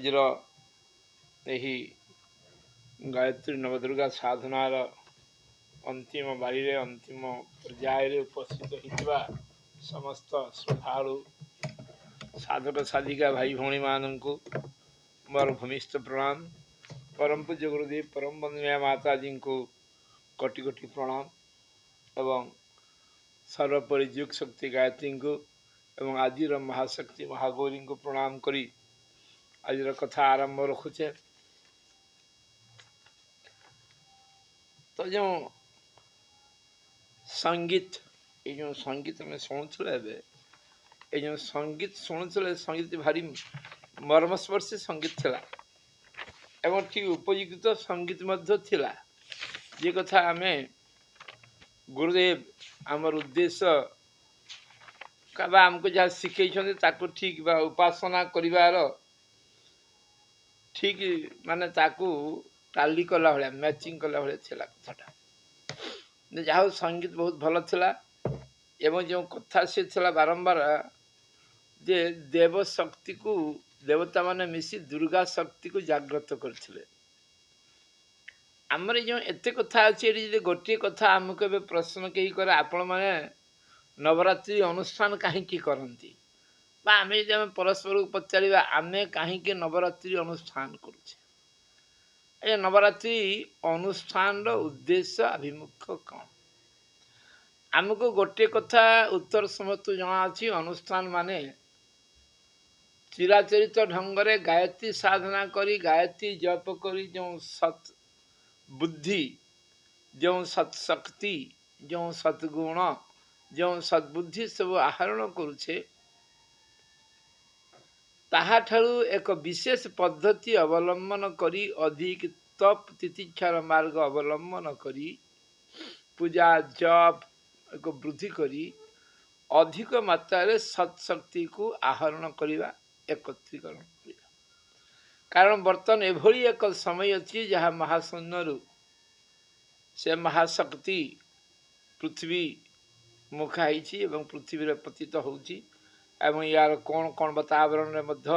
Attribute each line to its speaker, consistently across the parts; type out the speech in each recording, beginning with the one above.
Speaker 1: ଆଜିର ଏହି ଗାୟତ୍ରୀ ନବଦୁର୍ଗା ସାଧନାର ଅନ୍ତିମ ବାଡ଼ିରେ ଅନ୍ତିମ ପର୍ଯ୍ୟାୟରେ ଉପସ୍ଥିତ ହୋଇଥିବା ସମସ୍ତ ଶ୍ରଦ୍ଧାଳୁ ସାଧକ ସାଧିକା ଭାଇ ଭଉଣୀମାନଙ୍କୁ ମୋର ଭୂମିଷ୍ଠ ପ୍ରଣାମ। ପରମ ପୂଜ୍ୟ ଗୁରୁଦେବ ପରମ ବନ୍ଦନୀୟା ମାତାଜୀଙ୍କୁ କୋଟି କୋଟି ପ୍ରଣାମ ଏବଂ ସର୍ବୋପରି ଯୁଗ ଶକ୍ତି ଗାୟତ୍ରୀଙ୍କୁ ଏବଂ ଆଜିର ମହାଶକ୍ତି ମହାଗୌରୀଙ୍କୁ ପ୍ରଣାମ କରି ଆଜିର କଥା ଆରମ୍ଭ ରଖୁଛେ। ତ ଯେଉଁ ସଙ୍ଗୀତ ଏଇ ଯେଉଁ ସଙ୍ଗୀତ ଆମେ ଶୁଣୁଥିଲେ ଏବେ ଏଇ ଯେଉଁ ସଙ୍ଗୀତ ଶୁଣୁଥିଲେ ସଙ୍ଗୀତ ଭାରି ମର୍ମସ୍ପର୍ଶୀ ସଙ୍ଗୀତ ଥିଲା ଏବଂ ଠିକ୍ ଉପଯୁକ୍ତ ସଙ୍ଗୀତ ମଧ୍ୟ ଥିଲା। ଯେ କଥା ଆମେ ଗୁରୁଦେବ ଆମର ଉଦ୍ଦେଶ୍ୟ ବା ଆମକୁ ଯାହା ଶିଖେଇଛନ୍ତି ତାକୁ ଠିକ୍ ବା ଉପାସନା କରିବାର ଠିକ୍ ମାନେ ତାକୁ ଟାଲି କଲା ଭଳିଆ ମ୍ୟାଚିଂ କଲା ଭଳିଆ ଥିଲା କଥାଟା। ଯାହା ହଉ ସଙ୍ଗୀତ ବହୁତ ଭଲ ଥିଲା ଏବଂ ଯେଉଁ କଥା ସେ ଥିଲା ବାରମ୍ବାର ଯେ ଦେବ ଶକ୍ତିକୁ ଦେବତାମାନେ ମିଶି ଦୁର୍ଗା ଶକ୍ତିକୁ ଜାଗ୍ରତ କରିଥିଲେ। ଆମର ଯେଉଁ ଏତେ କଥା ଅଛି ଏଠି ଯଦି ଗୋଟିଏ କଥା ଆମକୁ ଏବେ ପ୍ରଶ୍ନ କେହି କରେ ଆପଣମାନେ ନବରାତ୍ରି ଅନୁଷ୍ଠାନ କାହିଁକି କରନ୍ତି ବା ଆମେ ଯଦି ଆମେ ପରସ୍ପରକୁ ପଚାରିବା ଆମେ କାହିଁକି ନବରାତ୍ରି ଅନୁଷ୍ଠାନ କରୁଛେ। ଏ ନବରାତ୍ରି ଅନୁଷ୍ଠାନର ଉଦ୍ଦେଶ୍ୟ ଆଭିମୁଖ୍ୟ କ'ଣ? ଆମକୁ ଗୋଟିଏ କଥା ଉତ୍ତର ସମସ୍ତଙ୍କୁ ଜଣାଅଛି, ଅନୁଷ୍ଠାନ ମାନେ ଚିରାଚରିତ ଢଙ୍ଗରେ ଗାୟତ୍ରୀ ସାଧନା କରି ଗାୟତ୍ରୀ ଜପ କରି ଯେଉଁ ସତ୍ ବୁଦ୍ଧି ଯେଉଁ ସତ୍ଶକ୍ତି ଯେଉଁ ସଦ୍ଗୁଣ ଯେଉଁ ସଦ୍ବୁଦ୍ଧି ସବୁ ଆହରଣ କରୁଛେ ତାହାଠାରୁ ଏକ ବିଶେଷ ପଦ୍ଧତି ଅବଲମ୍ବନ କରି ଅଧିକ ତପ ତିତିକ୍ଷାର ମାର୍ଗ ଅବଲମ୍ବନ କରି ପୂଜା ଜପ ଏକ ବୃଦ୍ଧି କରି ଅଧିକ ମାତ୍ରାରେ ସତ୍ଶକ୍ତିକୁ ଆହରଣ କରିବା ଏକତ୍ରୀକରଣ କରିବା। କାରଣ ବର୍ତ୍ତମାନ ଏଭଳି ଏକ ସମୟ ଅଛି ଯାହା ମହାଶୂନ୍ୟରୁ ସେ ମହାଶକ୍ତି ପୃଥିବୀ ମୁଖା ହେଇଛି ଏବଂ ପୃଥିବୀରେ ପତିତ ହେଉଛି ଏବଂ ୟାର କ'ଣ କ'ଣ ବାତାବରଣରେ ମଧ୍ୟ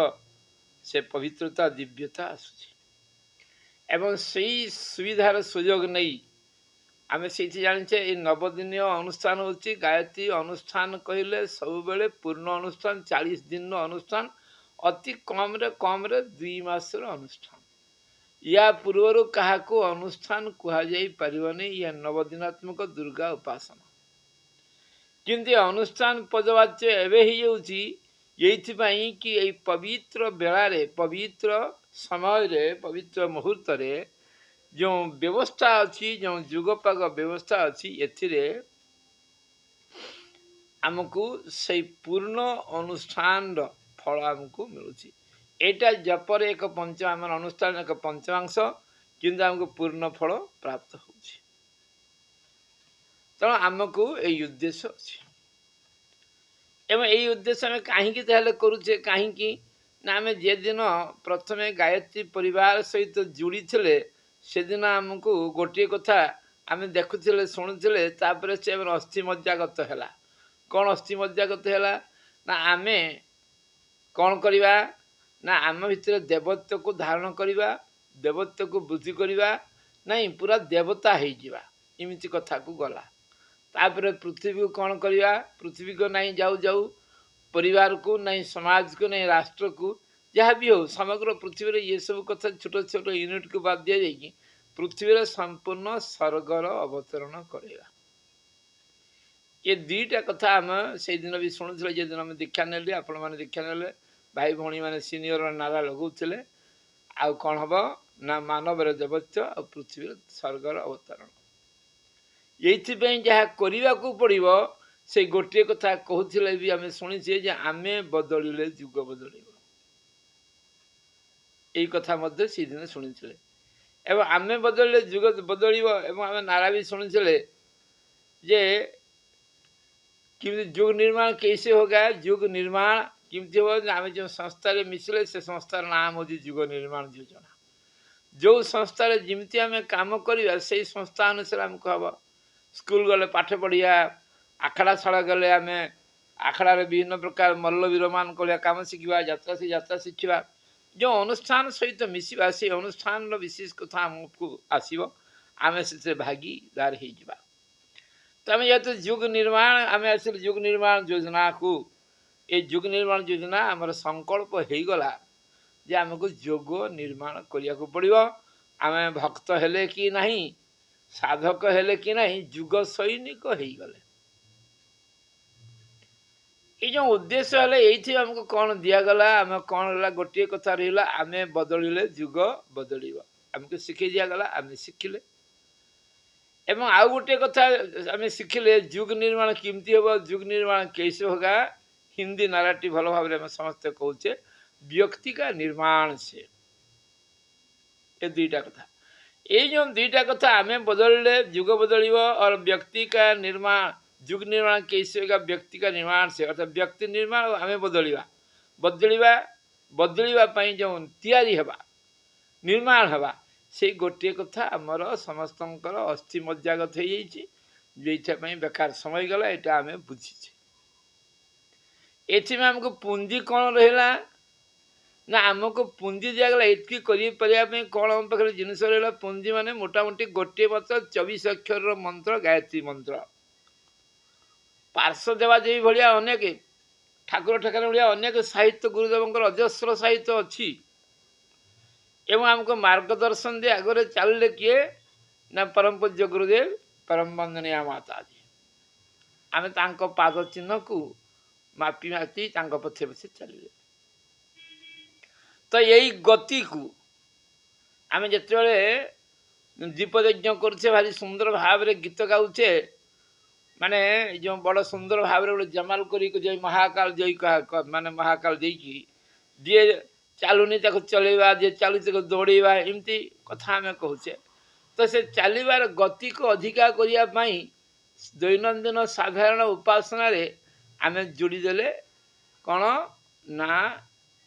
Speaker 1: ସେ ପବିତ୍ରତା ଦିବ୍ୟତା ଆସୁଛି ଏବଂ ସେଇ ସୁବିଧାର ସୁଯୋଗ ନେଇ ଆମେ ସେଇଠି ଜାଣିଛେ ଏଇ ନବଦିନୀୟ ଅନୁଷ୍ଠାନ ହେଉଛି ଗାୟତ୍ରୀ ଅନୁଷ୍ଠାନ କହିଲେ ସବୁବେଳେ ପୂର୍ଣ୍ଣ ଅନୁଷ୍ଠାନ 40 ଦିନର ଅନୁଷ୍ଠାନ ଅତି କମ୍ରେ 2 ମାସର ଅନୁଷ୍ଠାନ। ୟା ପୂର୍ବରୁ କାହାକୁ ଅନୁଷ୍ଠାନ କୁହାଯାଇ ପାରିବନି। ୟା ନବଦିନାତ୍ମକ ଦୁର୍ଗା ଉପାସନା। କିନ୍ତୁ ଅନୁଷ୍ଠାନ ପଦବାଚ୍ୟ ଏବେ ହେଇଯାଉଛି ଏଇଥିପାଇଁ କି ଏଇ ପବିତ୍ର ବେଳାରେ ପବିତ୍ର ସମୟରେ ପବିତ୍ର ମୁହୂର୍ତ୍ତରେ ଯେଉଁ ବ୍ୟବସ୍ଥା ଅଛି ଯେଉଁ ଯୁଗପାଗ ବ୍ୟବସ୍ଥା ଅଛି ଏଥିରେ ଆମକୁ ସେଇ ପୂର୍ଣ୍ଣ ଅନୁଷ୍ଠାନର ଫଳ ଆମକୁ ମିଳୁଛି। ଏଇଟା ଜପରେ ଏକ ଆମର ଅନୁଷ୍ଠାନ ଏକ ପଞ୍ଚମାଂଶ କିନ୍ତୁ ଆମକୁ ପୂର୍ଣ୍ଣ ଫଳ ପ୍ରାପ୍ତ ହେଉଛି। ତେଣୁ ଆମକୁ ଏଇ ଉଦ୍ଦେଶ୍ୟ ଅଛି ଏବଂ ଏଇ ଉଦ୍ଦେଶ୍ୟ ଆମେ କାହିଁକି ତାହେଲେ କରୁଛେ କାହିଁକି ନା ଆମେ ଯେଦିନ ପ୍ରଥମେ ଗାୟତ୍ରୀ ପରିବାର ସହିତ ଯୋଡ଼ିଥିଲେ ସେଦିନ ଆମକୁ ଗୋଟିଏ କଥା ଆମେ ଦେଖୁଥିଲେ ଶୁଣୁଥିଲେ ତାପରେ ସେ ଅସ୍ଥି ମଜ୍ଜାଗତ ହେଲା। କ'ଣ ଅସ୍ଥି ମଜ୍ଜାଗତ ହେଲା ନା ଆମେ କ'ଣ କରିବା ନା ଆମ ଭିତରେ ଦେବତ୍ୱକୁ ଧାରଣ କରିବା ଦେବତ୍ୱକୁ ବୃଦ୍ଧି କରିବା ନାଇଁ ପୁରା ଦେବତା ହେଇଯିବା ଏମିତି କଥାକୁ ଗଲା। ତାପରେ ପୃଥିବୀକୁ କ'ଣ କରିବା ପୃଥିବୀକୁ ନାଇଁ ଯାଉ ଯାଉ ପରିବାରକୁ ନାଇଁ ସମାଜକୁ ନାଇଁ ରାଷ୍ଟ୍ରକୁ ଯାହା ବି ହଉ ସମଗ୍ର ପୃଥିବୀରେ ଏସବୁ କଥା ଛୋଟ ଛୋଟ ୟୁନିଟ୍କୁ ବାଦ ଦିଆଯାଇକି ପୃଥିବୀରେ ସମ୍ପୂର୍ଣ୍ଣ ସ୍ୱର୍ଗର ଅବତରଣ କରିବା। ଏ ଦୁଇଟା କଥା ଆମେ ସେଇଦିନ ବି ଶୁଣୁଥିଲେ ଯେଦିନ ଆମେ ଦୀକ୍ଷା ନେଲେ ଆପଣମାନେ ଦୀକ୍ଷା ନେଲେ ଭାଇ ଭଉଣୀମାନେ ସିନିୟର ନାରା ଲଗାଉଥିଲେ। ଆଉ କ'ଣ ହେବ ନା ମାନବର ଦେବତ୍ୱ ଆଉ ପୃଥିବୀର ସ୍ୱର୍ଗର ଅବତରଣ। ଏଇଥିପାଇଁ ଯାହା କରିବାକୁ ପଡ଼ିବ ସେଇ ଗୋଟିଏ କଥା କହୁଥିଲେ ବି ଆମେ ଶୁଣିଛେ ଯେ ଆମେ ବଦଳିଲେ ଯୁଗ ବଦଳିବ। ଏଇ କଥା ମଧ୍ୟ ସେଇଦିନ ଶୁଣିଥିଲେ ଏବଂ ଆମେ ବଦଳିଲେ ଯୁଗ ବଦଳିବ ଏବଂ ଆମେ ନାରା ବି ଶୁଣିଥିଲେ ଯେ किंतु युग निर्माण कैसे होगा। युग निर्माण किमती हो आम जो संस्था मिसले से संस्थार नाम हूँ युग निर्माण योजना। जो संस्था जमी आम कम करवा से संस्था अनुसार आमको हम स्कूल गले पाठ पढ़िया आखड़ा शाला गले आम आखड़ा विभिन्न प्रकार मल्लवीर मान कम शिखा यात्रा से यात्रा शिखा जो अनुष्ठान सहित मिसवा से अनुष्ठान विशेष कथा आमको आसव आम से भागीदार हो तो आम जेहतु जुग निर्माण आम आस जुग निर्माण योजना को ये जुग निर्माण योजना आमर संकल्प हो गला जे आमको जोग निर्माण करने को पड़ो आम भक्त हेले कि नहीं साधक हेले कि नहीं जुग सैनिक हो गले ये जो उद्देश्य है ये आमको कौन दिगला आम कौन गोटे कथा रहा आम बदलिले जुग बदल आमको शिखई दिगला आम शिखिले एवं आउ गोटे कथा आम शिखिले जुग निर्माण केमती हम जुग निर्माण कैसे होगा हिंदी नाराटी भल भाव समस्ते कहचे व्यक्ति का निर्माण से ये दुईटा कथा ये जो दुईटा कथा आम बदलिले जुग बदल और व्यक्ति का निर्माण जुग निर्माण कैसे होगा व्यक्ति का निर्माण से अर्थात व्यक्ति निर्माण आम बदलिवा बदलिवा बदलिवा जो तैयारी हवा निर्माण हवा से गोटे कथा आमर समस्त अस्थि मज्जागत हो जाइए बेकार समय गला यहाँ आम बुझीचे एथि आमको पुंजी कौन रहा ना आमको पुंजी दिगला एतकी करने कौन आम पाखे जिनस रहा पुंजी माने मोटामोटी गोटे मंत्र 24 अक्षर मंत्र गायत्री मंत्र पार्श्व देवादेवी भाया अनेक ठाकुर ठाकुर भाया अनेक साहित्य गुरुदेव अजस्र साहित्य अच्छी एवं आमको मार्गदर्शन दे आगे चलिए किए ना परम पूज्य गुरुदेव परम वंदनीय माता जी आम पाद चिन्ह को मापी मापी पछे पछे चलिए तो यही गति को आम जिते दीप यज्ञ करुचे भारी सुंदर भाव में गीत गाऊे माने जो बड़ सुंदर भाव में जमाल कर महाकाल जय माने महाकाल देकी जी चलुनी चलवा जी चलुचे दौड़वा एमती कथा आम कहचे तो से चलवार गति को अधिका करने दैनंदिन साधारण उपासना आम जोड़ीदेले कौन ना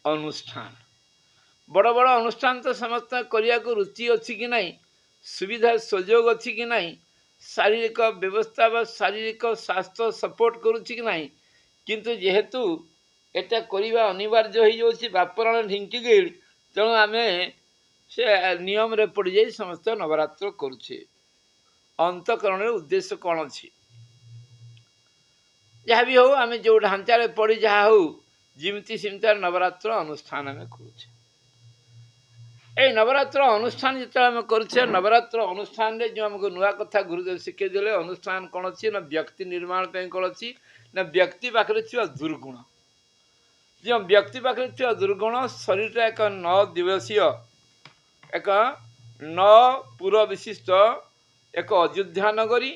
Speaker 1: अनुष्ठान बड़ बड़ अनुष्ठान तो समस्त करने को रुचि अच्छी कि नहीं सुविधा सुजोग अच्छी कि नहीं शारीरिक व्यवस्था व शारीरिक स्वास्थ्य सपोर्ट करुच्ची कि नहीं किंतु जेहेतु एटा करवा अनिवार्य हो जाऊँगी बापराण ढिंकी गई तेणु आम से नियम रे पड़ जाए समस्त नवरात्र करुचे अंतकरण उद्देश्य कौन अच्छी जहाँ भी हो आम जो ढांचार पड़ी जहाँ हो जिमती सिमती नवरात्र अनुष्ठान आम करुचे ये नवरात्र अनुष्ठान जो आम करुचे नवरात्र अनुष्ठान जो आमको नुआ कथा गुरुदेव शिखे देले अनुष्ठान कौन अच्छी ना व्यक्ति निर्माण कौन अच्छी ना व्यक्ति पाखे दुर्गुण जो व्यक्ति पाखे दुर्गुण शरीर एक 9 दिवसीय एक 9 पुर विशिष्ट एक अयोध्या नगरी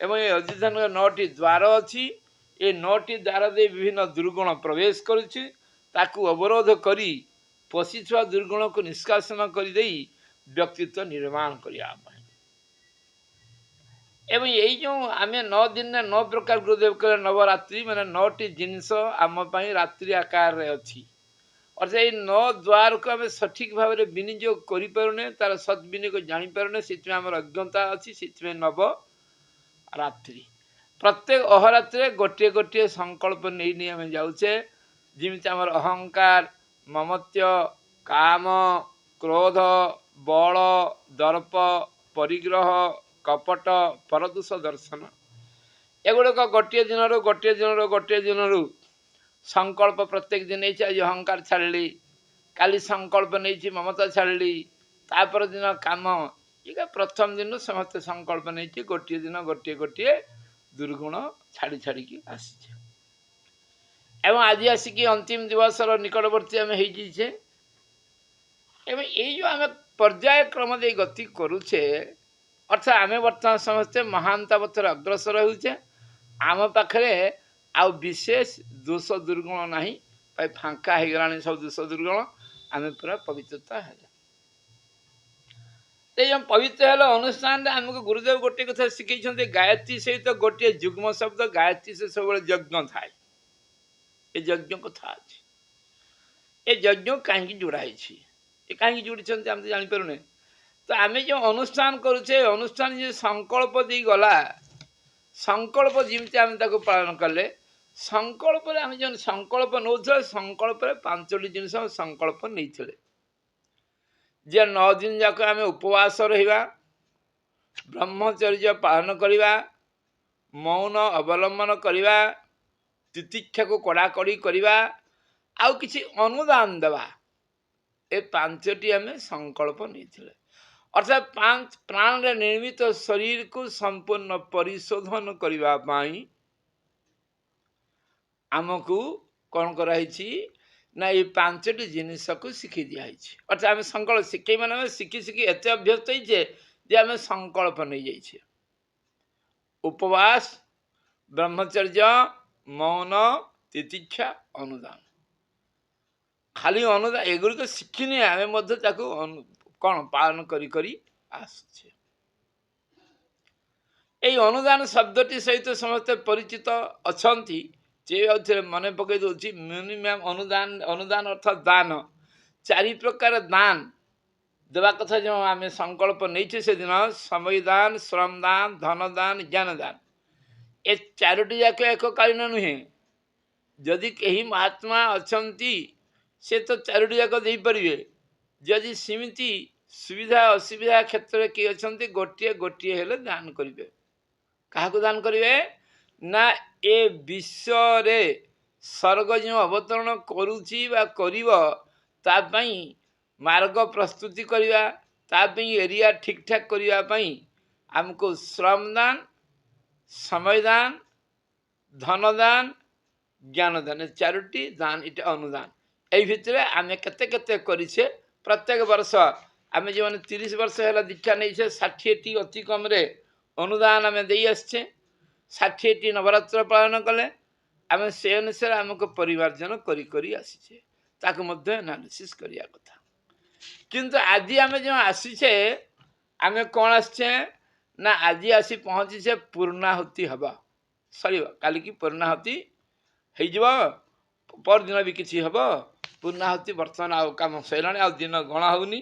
Speaker 1: एवं ये अयोध्या नगर 9टी द्वार अच्छी ये 9टी द्वार दे विभिन्न दुर्गुण प्रवेश करुच्ची ताकू अवरोध करी पशिथुआ दुर्गुण को निष्कासन कर व्यक्तित्व निर्माण करने एवं यही जो आम 9 दिन 9 प्रकार गुरुदेव कह नवरात्रि माने 9टी जिनस आम रात्रि आकार रे अच्छी और ये 9 द्वार को आम सठिक भाव में विनियोग करें तार सद्विनियोग जापर से अज्ञता अच्छी से नव रात्रि प्रत्येक अहरात्रि गोटे गोटे संकल्प नहीं आम जाऊे जमी आम अहंकार ममत्य काम क्रोध बल दर्प परिग्रह कपट परदोष दर्शन एगुड़क गोटे दिन संकल्प प्रत्येक दिन नहीं आज अहंकार छाड़ी काली संकल्प नहीं ममता छाड़ी तापर दिन काम ये प्रथम दिन समस्त संकल्प नहीं गोटे दिन गोटे दुर्गुण छाड़ी छाड़ी आसी एवं आज आसिकी अंतिम दिवस निकटवर्ती आम होजे एवं ये जो आम पर्याय क्रम दे गति करुचे अर्थात आम बर्तमान समस्ते महानतावतर अग्रसर होचे आम पाखे आउ विशेष दोष दुर्गुण नहीं फांका हो गला सब दोष दुर्गुण आम पूरा पवित्रता है जो पवित्र है अनुष्ठान आमको गुरुदेव गोटे कथा शिखई गायत्री सहित गोटे जुग्म शब्द गायत्री से सब यज्ञ थाए ये यज्ञ कथा अच्छे ये यज्ञ कहीं जोड़ाई ये कहीं जोड़ी आम तो जापे तो आम जो अनुष्ठान करुचे अनुष्ठान जो संकल्प दी गला संकल्प जमी आम पालन कले संकल्प आम जो संकल्प नौ संकल्प 5टी जिन संकल्प नहीं जे 9 दिन जाक आम उपवास रहिबा, ब्रह्मचर्य पालन करिबा, मौन अवलंबन करिबा, तितिक्षा को कड़ाकड़ी करिबा, आउ किछि अनुदान देवा, ए 5टी आम संकल्प नहीं। अर्थात 5 प्राण रे निर्मित शरीर को संपूर्ण परिशोधन करिबा पाई आमको कौन कराई ना ये 5टी जिनिस को शिखी दिखाई। अर्थात आम संकल्प शिखे मैंने शिखी शिखी एत अभ्यस्त जे आम संकल्प नहीं जाइए। उपवास, ब्रह्मचर्य, मौन, तितिक्षा, अनुदान, खाली अनुदान एगुड़िक शिखिने आम कौन पालन करी आसुचे। ये अनुदान शब्दटी सहित समस्त परिचित अच्छा मन पकई दूसरी मिनिमम अनुदान। अनुदान अर्थात दान, 4 प्रकार दान देवा कथा जो आम संकल्प नहीं से दिन समय दान, श्रम दान, धन दान, ज्ञान दान, ए 4टी जाक एककालीन नुहे। जदि कहीं महात्मा अच्छा से तो 4टी जाक दे पारे, जदि सीमिति सुविधा असुविधा क्षेत्र किए अच्छा गोटे गोटे हेले दान करेंगे। क्या दान करेंगे ना ए विश्व रे स्वर्ग जो अवतरण करुची बा करिवो तापई मार्ग प्रस्तुति करिवा, तापई एरिया ठीक ठाक करिवा पई हमको श्रम दान, समय दान, धन दान, ज्ञान दान, 4टी दान इटा अनुदान। एई भितरे आमे केते केते करिछे। प्रत्येक वर्ष आमे जो 30 वर्ष है दीक्षा नहीं से 60टी अति कम रे अनुदान आमे दे आछे। 60टी नवरात्र पालन कले आम से अनुसार आमको परिमार्जन करी आसीचे, ताको मध्य एनालिसिस करिया कथा। किंतु आज आम जो आसीचे आम कौन आसचे ना आज आसी पहुँचीचे पूर्णाहुति हवा सर काली की पूर्णाहुति हो पर दिन भी किसी हम पूर्णाहुति बर्तमान आउ कम सैला आ दिन गणा होनी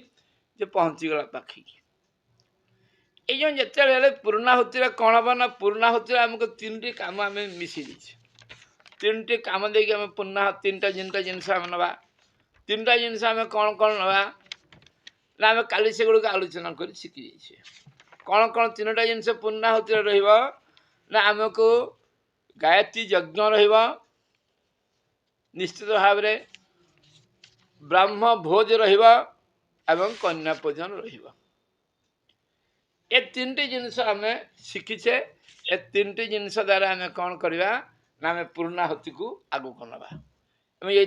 Speaker 1: जे पहुँचीगला पाखी। ये जो पूर्णाहुति कौन हम ना पूर्णाहुति आमको 3टी काम आम मिसी दीचे। 3टी काम देखिए आम पूर्णा 3टा जिनस आम नवा। 3टा जिनस आम कौन कौन नवा ना आम काली से गुड़ आलोचना कर शिखी जाइए। कौन कौन 3टा जिनस पूर्णाहुति ना आमको गायत्री यज्ञ रहिबा निश्चित भाव रे, ब्रह्म भोज रहिबा एवं कन्या पूजन रहिबा। ए 3टी जिनस आम शिखीचे। ए 3टी जिनस द्वारा आम कौन करवा ना आम पूर्णाहुति को आगू नवा। ये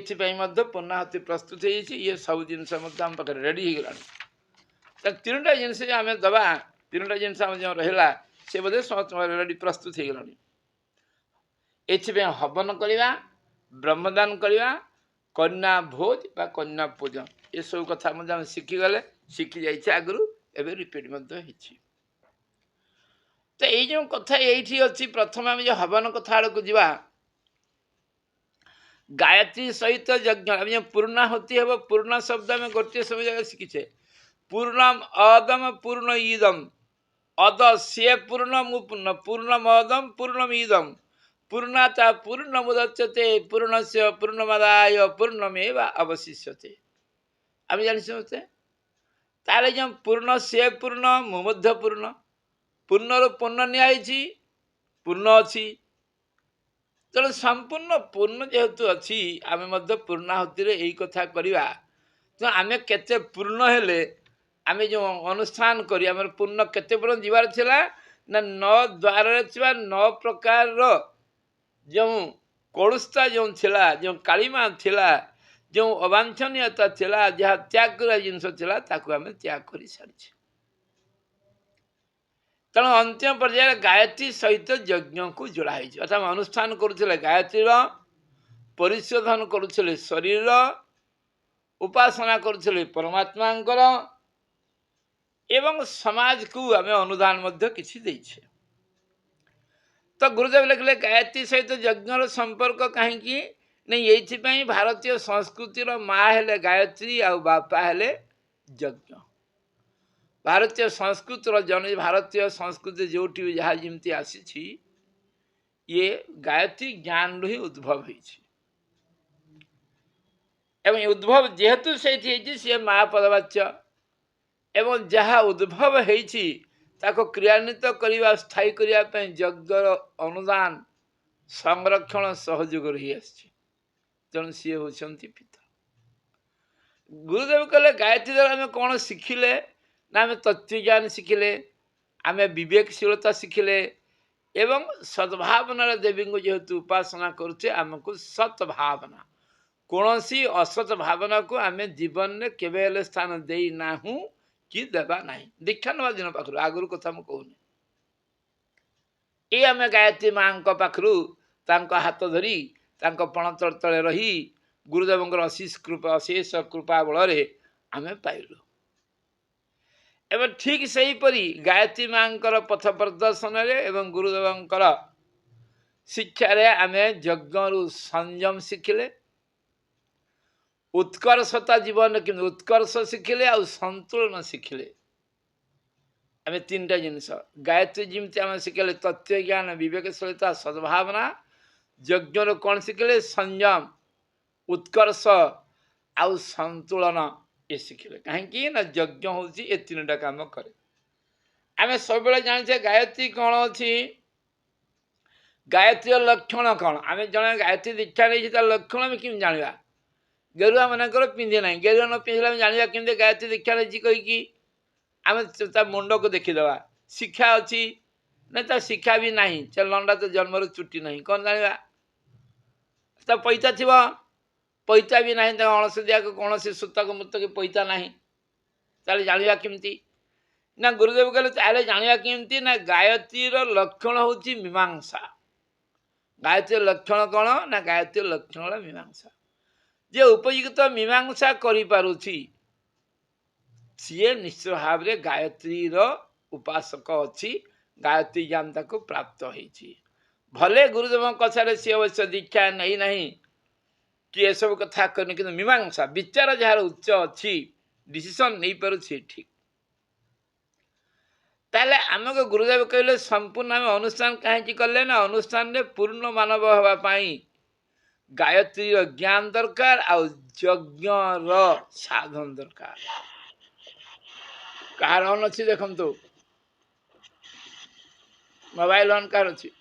Speaker 1: पूर्णाहुति प्रस्तुत ये सब जिनस आम पाखे रेडी हो गला। 3टा जिनस आम दबा 3टा जिनस आम जो रहा से बोधे समस्त रेडी प्रस्तुत हो गला। ये हवन करवा, ब्रह्मदान करवा, कन्या भोज बा कन्या पूजन ये सब कथा शिखीगले शिखी जाइए आगु एवं रिपीट तो ये जो कथा ये अच्छी। प्रथम आम जो हवन कथा आड़ को जा गायत्री सहित यज्ञ आम जो पूर्णाहुति हम पूर्ण शब्द आम गोटे समय जगह शिखीचे। पूर्णम अदम पूर्ण ईदम, अद से पूर्ण पूर्ण पूर्णम अदम पूर्णम ईदम पूर्णाता पूर्ण मुदच्यते पूर्णस्य पूर्णमदाय पूर्णमेव अवशिष्यते। आम जानी समझते तार जो पूर्ण से पूर्ण मध्य पूर्ण पूर्ण पूर्ण नियाई पूर्ण अच्छी तेणु संपूर्ण पूर्ण जेहेतु अच्छी आम पूर्णाहुति यही कथा करवा। तो आम केते पूर्ण हेले आम जो अनुष्ठान करी आम पूर्ण केते पूर्ण जीवार थिला ना 9 द्वार 9 प्रकार जो कलुषता जो थिला जो कालीमा थिला जो अवांछनीयता थिला जहाँ त्याग कर जिनस थिला ताकू आम त्याग कर सारी। तेणु अंतिम पर्याय गायत्री सहित यज्ञ को जोड़ाई अर्थात अनुष्ठान करुले गायत्री परिशोधन करुले शरीर उपासना करुले परमात्मा एवं समाज को आम अनुदान किसी देछे। तो गुरुदेव लिखले गायत्री सहित यज्ञर संपर्क कहीं नहीं ये भारतीय संस्कृतिर माँ हेले गायत्री आ बापा हेले यज्ञ। भारतीय संस्कृतिर जन भारतीय संस्कृति जो जहाँ जमी आसी ये गायत्री ज्ञान रु ही उद्भव हो उद्भव जेहेतु से माँ पदवाच्य एवं जहाँ उद्भव होइछि ताको क्रियान्वित करवा स्थायी करने यज्ञर अनुदान संरक्षण सहयोग रही आसी तेणु सी होती पिता। गुरुदेव कहले गायत्री द्वारा आम कौन शिखिले ना आम तत्वज्ञान शिखिले, आम विवेकशीलता शिखिले एवं सद्भावनार देवी को जेहेतु उपासना करुचे आमको सत्भावना कौन सी असत भावना को आम जीवन में केवे स्थान दे ना कि देवा ना दीक्षा नवा दिन पाखु आगुरी कथा मुझे कहूनी ये आम गायत्री माँ पाखु हाथ धरी पण तले रही गुरुदेव अशेष कृपा बल आम पाइलु। एवं ठीक से हीपरी गायत्री माँ पथ प्रदर्शन एवं गुरुदेव शिक्षा आम यज्ञ संयम शिखिले, उत्कर्षता जीवन कि उत्कर्ष शिखिले आ संतुलन शिखिले। आम तीन टा जिनस गायत्री जमी आम शिखिले तत्वज्ञान विवेकशीलता सद्भावना, यज्ञ कौन शिखिले संयम उत्कर्ष आउ संतुलन ये शिखिले कहीं ना यज्ञ हूँ ये तीन टा काम करे। आम सब जाने गायत्री कौन अच्छी गायत्री लक्षण कौन आम जन गायत्री दीक्षा नहीं लक्षण आम कि जाना गेरुआ मानकर पिंधे ना गेरुआ न पिंधे जाना केमती गायत्री दीक्षा नहीं कहीकि आम मुंड को देखीदे शिक्षा अच्छी ना शिक्षा भी ना लंडा तो जन्म चुटी ना कौन जाना पैसा थी पैसा भी ना अणसदिया को कौन सूतक मुतक पैसा ना ताले जाना केमती ना गुरुदेव कहले ताले जाना केमती ना गायत्री लक्षण हूँ मीमांसा। गायत्री लक्षण कौन ना गायत्री लक्षण मीमांसा जे उपयुक्त मीमांसा करि पारुछि सी निश्चय भाव में गायत्री उपासक अच्छी गायत्री ज्ञान ताको प्राप्त होइछि। भले गुरुदेव कथार सी अवश्य दीक्षा नहीं नहीं कि ये सब कथा करने कि मीमांसा विचार जार उच्च अच्छी डिसीजन नहीं पारुछि ठीक ताले आमको गुरुदेव कहले संपूर्ण आम अनुष्ठान कहीं कले ना अनुष्ठान में पूर्ण मानव हवापाई गायत्री ज्ञान दरकार आ यज्ञ साधन दरकार। कार ऑन अच्छी देखम तो मोबाइल ऑन कार अच्छी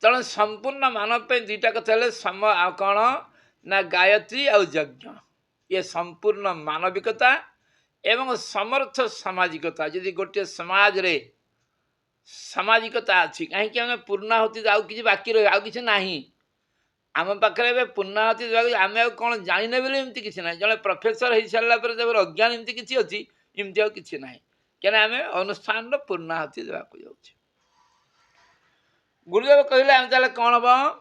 Speaker 1: तेणु संपूर्ण मानव पे दुईटा कथा सम कौन ना गायत्री आ यज्ञ ये संपूर्ण मानविकता एवं समर्थ सामाजिकता यदि गोटे समाज रे सामाजिकता अच्छी कहीं आम पूर्णाहुति आउ कि बाकी रही आउ कि ना आम पाखे पूर्णाहुति देवा आम कौन जाने बोले एमती किसी ना जड़े प्रोफेसर हो सारा पर अज्ञान एमती किसी अच्छी एमती आ कि ना क्या आम अनुष्ठान पूर्णाहुति देवाक जाऊँ। गुरुदेव कहले आम ताले कौन हम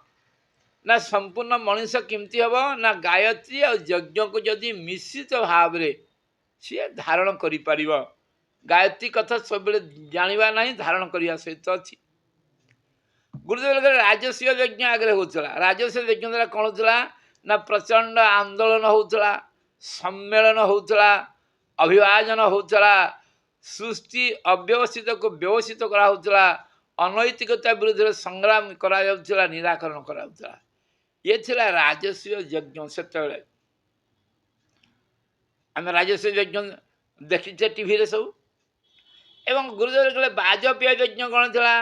Speaker 1: ना संपूर्ण मनीष केमती हम ना गायत्री और यज्ञ को जदि मिश्रित भाव में सी धारण कर गायत्री कथा सब जाना ना धारण करने सहित अच्छी। गुरुदेव राजस्व यज्ञ आगे होता राजस्व यज्ञ द्वारा कौन होता ना प्रचंड आंदोलन होता सम्मेलन होता अभिभाजन होता सृष्टि अव्यवस्थित को व्यवस्थित करा अनैतिकता विरुद्ध संग्राम करा निराकरण करा ये थिला राजस्व यज्ञ से आम राजस्व यज्ञ देखीचे टीवी रे सब एवं गुरुदेव कहले बाजपेय यज्ञ कौन था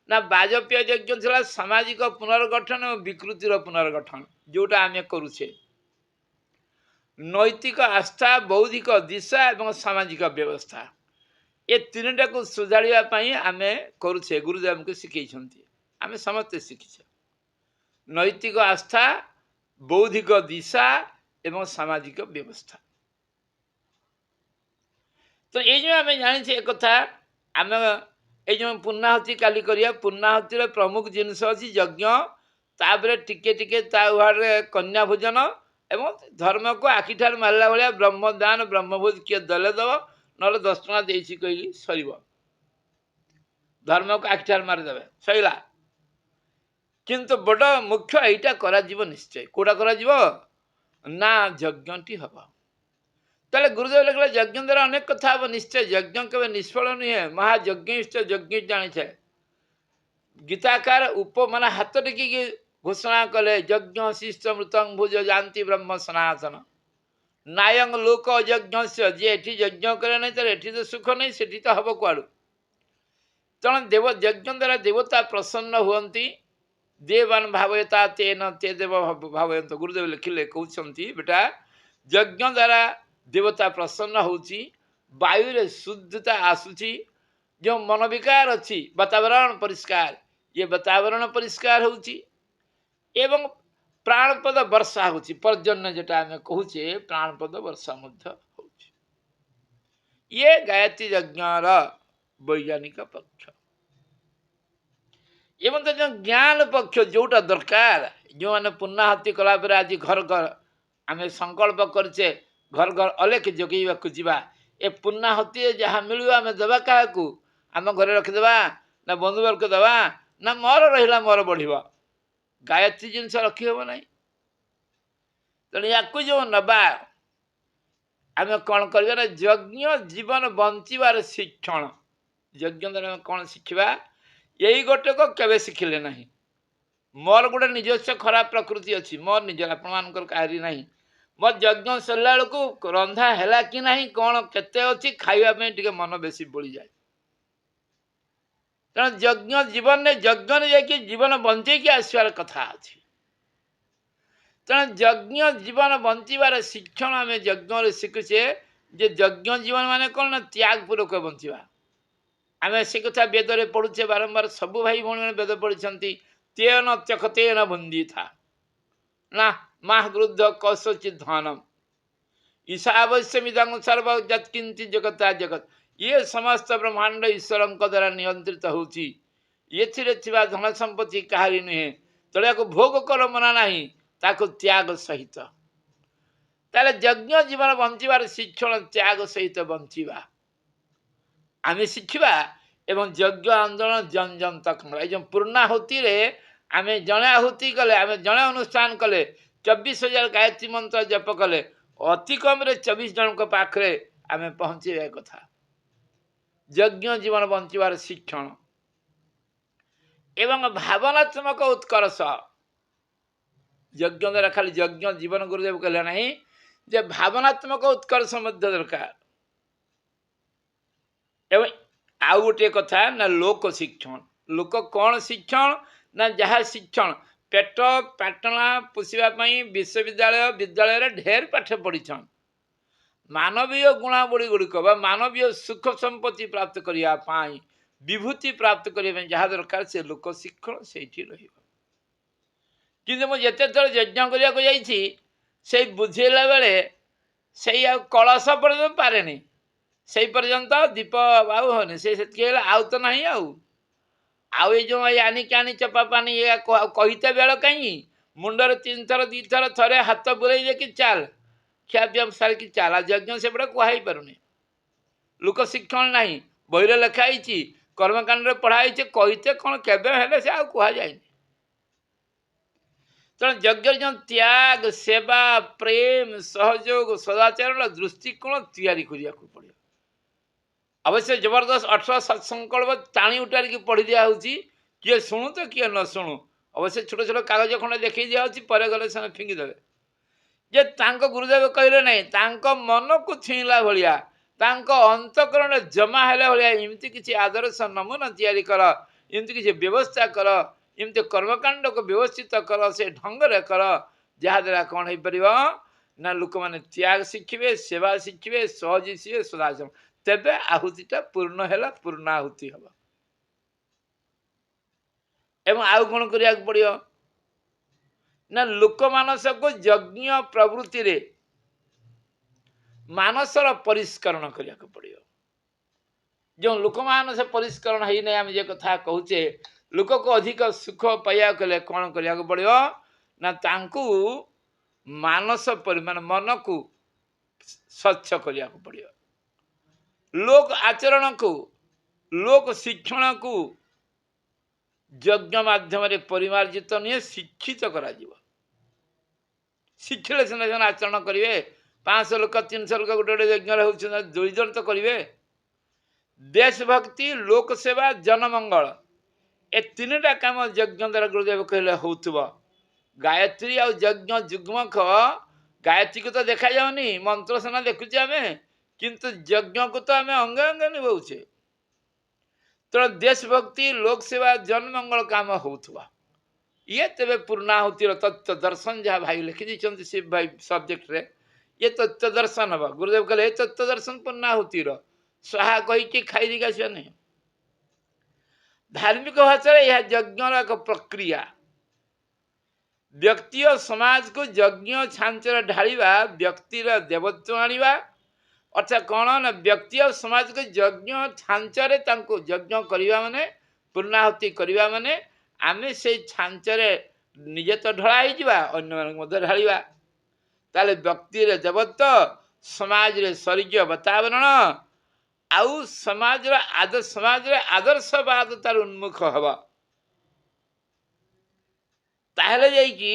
Speaker 1: ना बाजपेय यज्ञ था सामाजिक पुनर्गठन और विकृतिर पुनर्गठन जोटा आम करुचे नैतिक आस्था बौद्धिक दिशा और सामाजिक व्यवस्था ये तीन टा को सुधारियापाई आम करुचे गुरुदेव को शिखई आम समस्ते शिखीचे नैतिक आस्था बौद्धिक दिशा एवं सामाजिक व्यवस्था। तो ये जो आम जानी एक कथा आम ये पूर्णाहुति काली करिया पूर्णाहुतिर प्रमुख जिनस अच्छी यज्ञ तापर टिके टिके कन्या भोजन एवं धर्म को आखिठार मारला भाया ब्रह्मदान ब्रह्मभोज किए दले दब ना 10 टଙ୍କା देसी कहली सर धर्म को आखिठार मारिदेवे सैला किंतु बड़ मुख्य यहीटा करा निश्चय कौटा करा ना यज्ञटी हम ताले गुरुदेव लिखला यज्ञ द्वारा अनेक कथा हम निश्चय यज्ञ के निष्फल नुहे महायज्ञ यज्ञ जानी गीताकार उप मान हाथ टेक ଘୋଷଣା କଲେ ଯଜ୍ଞ ଶିଷ୍ଟ ମୃତଂ ଭୁଜ ଯାନ୍ତି ବ୍ରହ୍ମ ସନାତନ ନାୟଂ ଲୋକ ଅଯଜ୍ଞ ଯିଏ ଏଠି ଯଜ୍ଞ କରେ ନାହିଁ ତାର ଏଠି ତ ସୁଖ ନାହିଁ ସେଠି ତ ହବ କୁଆଡ଼ୁ। ତେଣୁ ଯଜ୍ଞ ଦ୍ୱାରା ଦେବତା ପ୍ରସନ୍ନ ହୁଅନ୍ତି। ଦେବାନ ଭାବୟତା ତେନ ତେ ଦେବ ଭାବୟନ୍ତ ଗୁରୁଦେବ ଲେଖିଲେ କହୁଛନ୍ତି ବେଟା ଯଜ୍ଞ ଦ୍ୱାରା ଦେବତା ପ୍ରସନ୍ନ ହେଉଛି। ବାୟୁରେ ଶୁଦ୍ଧତା ଆସୁଛି। ଯେଉଁ ମନ ବିକାର ଅଛି ବାତାବରଣ ପରିଷ୍କାର, ଇଏ ବାତାବରଣ ପରିଷ୍କାର ହେଉଛି ଏବଂ ପ୍ରାଣପଦ ବର୍ଷା ହେଉଛି। ପର୍ଜନ୍ୟ ଯେଟା ଆମେ କହୁଛେ ପ୍ରାଣପଦ ବର୍ଷା ମଧ୍ୟ ହେଉଛି। ଇଏ ଗାୟତ୍ରୀ ଯଜ୍ଞର ବୈଜ୍ଞାନିକ ପକ୍ଷ। ଏବଂ ତ ଯେଉଁ ଜ୍ଞାନ ପକ୍ଷ ଯେଉଁଟା ଦରକାର, ଯେଉଁମାନେ ପୂର୍ଣ୍ଣାହତି କଲାପରେ ଆଜି ଘର ଘର ଆମେ ସଂକଳ୍ପ କରିଛେ ଘର ଘର ଅଲେଖ ଯୋଗେଇବାକୁ ଯିବା। ଏ ପୂର୍ଣ୍ଣାହତିରେ ଯାହା ମିଳିବ ଆମେ ଦେବା କାହାକୁ? ଆମ ଘରେ ରଖିଦେବା ନା ବନ୍ଧୁବର୍ଗ ଦେବା ନା ମୋର ରହିଲା ମୋର ବଢ଼ିବ? ଗାୟତ୍ରୀ ଜିନିଷ ରଖିହେବ ନାହିଁ। ତେଣୁ ୟାକୁ ଯେଉଁ ନେବା ଆମେ କ'ଣ କରିବା ନା ଯଜ୍ଞ ଜୀବନ ବଞ୍ଚିବାର ଶିକ୍ଷଣ। ଯଜ୍ଞ ଦ୍ୱାରା ଆମେ କ'ଣ ଶିଖିବା? ଏଇ ଗୋଟେକ କେବେ ଶିଖିଲେ ନାହିଁ। ମୋର ଗୋଟେ ନିଜସ୍ୱ ଖରାପ ପ୍ରକୃତି ଅଛି, ମୋର ନିଜର, ଆପଣମାନଙ୍କର କାହାରି ନାହିଁ। ମୋ ଯଜ୍ଞ ସରିଲା ବେଳକୁ ରନ୍ଧା ହେଲା କି ନାହିଁ କ'ଣ କେତେ ଅଛି ଖାଇବା ପାଇଁ ଟିକେ ମନ ବେଶୀ ବଳିଯାଏ। ତେଣୁ ଯଜ୍ଞ ଜୀବନରେ ଯଜ୍ଞରେ ଯାଇକି ଜୀବନ ବଞ୍ଚେଇକି ଆସିବାର କଥା ଅଛି। ତେଣୁ ଯଜ୍ଞ ଜୀବନ ବଞ୍ଚିବାର ଶିକ୍ଷଣ ଆମେ ଯଜ୍ଞରେ ଶିଖୁଛେ ଯେ ଯଜ୍ଞ ଜୀବନ ମାନେ କ'ଣ ନା ତ୍ୟାଗପୂର୍ବକ ବଞ୍ଚିବା। ଆମେ ସେ କଥା ବେଦରେ ପଢ଼ୁଛେ ବାରମ୍ବାର। ସବୁ ଭାଇ ଭଉଣୀମାନେ ବେଦ ପଢ଼ିଛନ୍ତି। ତେନ ତ୍ୟକ୍ତେନ ବନ୍ଦିଥା ନା ମା ଗୃଦ୍ଧ କୌଶଚିତ୍ ଧନମ୍ ଈଶାବଶ୍ୟମିଦଂ ସର୍ବ ଯତ୍କିଞ୍ଚି ଜଗତା ଜଗତ। ଇଏ ସମସ୍ତ ବ୍ରହ୍ମାଣ୍ଡ ଈଶ୍ୱରଙ୍କ ଦ୍ୱାରା ନିୟନ୍ତ୍ରିତ ହେଉଛି। ଏଥିରେ ଥିବା ଧନ ସମ୍ପତ୍ତି କାହାରି ନୁହେଁ। ତେଣୁ ୟାକୁ ଭୋଗ କର ମନା ନାହିଁ, ତାକୁ ତ୍ୟାଗ ସହିତ। ତାହେଲେ ଯଜ୍ଞ ଜୀବନ ବଞ୍ଚିବାର ଶିକ୍ଷଣ ତ୍ୟାଗ ସହିତ ବଞ୍ଚିବା ଆମେ ଶିଖିବା। ଏବଂ ଯଜ୍ଞ ଆନ୍ଦୋଳନ ଜନ ଜନ ତକ। ଏଇ ଯେଉଁ ପୂର୍ଣ୍ଣାହୁତିରେ ଆମେ ଜଣେ ଆହୁତି କଲେ, ଆମେ ଜଣେ ଅନୁଷ୍ଠାନ କଲେ, 24,000 ଗାୟତ୍ରୀ ମନ୍ତ୍ର ଜପ କଲେ, ଅତି କମରେ 24 ଜଣଙ୍କ ପାଖରେ ଆମେ ପହଞ୍ଚିବା କଥା। ଯଜ୍ଞ ଜୀବନ ବଞ୍ଚିବାର ଶିକ୍ଷଣ ଏବଂ ଭାବନାତ୍ମକ ଉତ୍କର୍ଷ। ଯଜ୍ଞ ଦ୍ୱାରା ଖାଲି ଯଜ୍ଞ ଜୀବନ ଗୁରୁଦେବ କହିଲେ ନାହିଁ ଯେ ଭାବନାତ୍ମକ ଉତ୍କର୍ଷ ମଧ୍ୟ ଦରକାର। ଏବଂ ଆଉ ଗୋଟିଏ କଥା ନା ଲୋକ ଶିକ୍ଷଣ। ଲୋକ କ'ଣ ଶିକ୍ଷଣ ନା ଯାହା ଶିକ୍ଷଣ ପେଟ ପାଟଣା ପୋଷିବା ପାଇଁ ବିଶ୍ୱବିଦ୍ୟାଳୟ ବିଦ୍ୟାଳୟରେ ଢେର ପାଠ ପଢ଼ିଛନ୍। ମାନବୀୟ ଗୁଣାବଳୀ ଗୁଡ଼ିକ ବା ମାନବୀୟ ସୁଖ ସମ୍ପତ୍ତି ପ୍ରାପ୍ତ କରିବା ପାଇଁ, ବିଭୂତି ପ୍ରାପ୍ତ କରିବା ପାଇଁ ଯାହା ଦରକାର ସେ ଲୋକ ଶିକ୍ଷଣ ସେଇଠି ରହିବ। କିନ୍ତୁ ମୁଁ ଯେତେଥର ଯଜ୍ଞ କରିବାକୁ ଯାଇଛି ସେଇ ବୁଝେଇଲା ବେଳେ ସେଇ ଆଉ କଳସ ପର୍ଯ୍ୟନ୍ତ ପାରେନି। ସେଇ ପର୍ଯ୍ୟନ୍ତ ଦୀପ ଆଉ ହଉନି। ସେତିକି ହେଲେ ଆଉ ତ ନାହିଁ। ଆଉ ଏଇ ଯେଉଁ ଆଣିକି ଆଣି ଚପା ପାଣି କହିତେ ବେଳ କାହିଁ ମୁଣ୍ଡରେ 3 ଥର 2 ଥର ଥରେ ହାତ ବୁଲେଇ ଦେଇକି ଚାଲ ଖିଆପିଆ ସାରିକି ଚାଲ। ଆଉ ଯଜ୍ଞ ସେପଟେ କୁହାହେଇପାରୁନି। ଲୋକ ଶିକ୍ଷଣ ନାହିଁ। ବହିରେ ଲେଖା ହେଇଛି, କର୍ମକାଣ୍ଡରେ ପଢ଼ା ହେଇଛି, କହିତେ କ'ଣ କେବେ ହେଲେ ସେ ଆଉ କୁହାଯାଇନି। ତେଣୁ ଯଜ୍ଞର ଯେଉଁ ତ୍ୟାଗ ସେବା ପ୍ରେମ ସହଯୋଗ ସଦାଚରଣ ଦୃଷ୍ଟିକୋଣ ତିଆରି କରିବାକୁ ପଡ଼ିବ। ଅବଶ୍ୟ ଜବରଦସ୍ତ 18 ସତ୍ସଂକଳ୍ପ ଟାଣି ଉଟାରିକି ପଢ଼ି ଦିଆହେଉଛି। କିଏ ଶୁଣୁ ତ କିଏ ନ ଶୁଣୁ। ଅବଶ୍ୟ ଛୋଟ ଛୋଟ କାଗଜ ଖଣ୍ଡେ ଦେଖେଇ ଦିଆହେଉଛି, ପରେ ଗଲେ ସେମାନେ ଫିଙ୍ଗିଦେବେ। ଯେ ତାଙ୍କ ଗୁରୁଦେବ କହିଲେ ନାହିଁ, ତାଙ୍କ ମନକୁ ଛୁଇଁଲା ଭଳିଆ, ତାଙ୍କ ଅନ୍ତଃକରଣରେ ଜମା ହେଲା ଭଳିଆ ଏମିତି କିଛି ଆଦର୍ଶ ନମୁନା ତିଆରି କର, ଏମିତି କିଛି ବ୍ୟବସ୍ଥା କର, ଏମିତି କର୍ମକାଣ୍ଡକୁ ବ୍ୟବସ୍ଥିତ କର, ସେ ଢଙ୍ଗରେ କର, ଯାହାଦ୍ୱାରା କ'ଣ ହେଇପାରିବ ନା ଲୋକମାନେ ତ୍ୟାଗ ଶିଖିବେ, ସେବା ଶିଖିବେ, ସହଜ ଶିଖିବେ, ସଦାଚରଣ। ତେବେ ଆହୁତିଟା ପୂର୍ଣ୍ଣ ହେଲା, ପୂର୍ଣ୍ଣାହୁତି ହେବ। ଏବଂ ଆଉ କ'ଣ କରିବାକୁ ପଡ଼ିବ ନା ଲୋକମାନସକୁ ଯଜ୍ଞ ପ୍ରବୃତ୍ତିରେ ମାନସର ପରିଷ୍କରଣ କରିବାକୁ ପଡ଼ିବ। ଯେଉଁ ଲୋକମାନସ ପରିଷ୍କରଣ ହେଇନାହିଁ, ଆମେ ଯେ କଥା କହୁଛେ ଲୋକକୁ ଅଧିକ ସୁଖ ପାଇବାକୁ ହେଲେ କ'ଣ କରିବାକୁ ପଡ଼ିବ ନା ତାଙ୍କୁ ମାନସ ମାନେ ମନକୁ ସ୍ୱଚ୍ଛ କରିବାକୁ ପଡ଼ିବ। ଲୋକ ଆଚରଣକୁ, ଲୋକ ଶିକ୍ଷଣକୁ ଯଜ୍ଞ ମାଧ୍ୟମରେ ପରିମାର୍ଜିତ ନୁହେଁ, ଶିକ୍ଷିତ କରାଯିବ। ଶିଖିଲେ ସିନା ସେମାନେ ଆଚରଣ କରିବେ। 500 ଲୋକ 300 ଲୋକ ଗୋଟେ ଗୋଟେ ଯଜ୍ଞରେ ହେଉଛନ୍ତି, ଦୁଇଜଣ ତ କରିବେ। ଦେଶଭକ୍ତି, ଲୋକସେବା, ଜନମଙ୍ଗଳ, ଏ 3ଟା କାମ ଯଜ୍ଞ ଦ୍ୱାରା ଗୁରୁଦେବ କହିଲେ ହେଉଥିବ। गायत्री आ यज्ञ जुग्मक गायत्री को तो देखा जाऊनी मंत्र सेना देखुचे आम किंतु यज्ञ को तो आम अंगे अंगे निभाऊे तो देशभक्ति लोक सेवा जनमंगल काम होउथवा ये तेरे पूर्णाहुतिर तत्व दर्शन जहाँ भाई लिखी शिव भाई सब्जेक्ट रे ये तत्व दर्शन हम गुरुदेव कहले तत्व दर्शन पूर्णाहुतिर स्वाहा कही खाई दी आसवा नहीं धार्मिक भाषा यह यज्ञ एक प्रक्रिया व्यक्ति और समाज को यज्ञ छांचर ढालिबा व्यक्तिर देवत्व आनिबा अर्थात कौन ना व्यक्ति और समाज को यज्ञ छांचरे यज्ञ करवा माने पूर्णाहुति करवा माने आमे से छांचरे निजे तो ढला ही जावा अन्य मानक ढालिबा ताले व्यक्ति रे देवत्व समाज रे शरीर वातावरण आउ समाज रे आदर्शवाद तार उन्मुख हवा ताहले जाई कि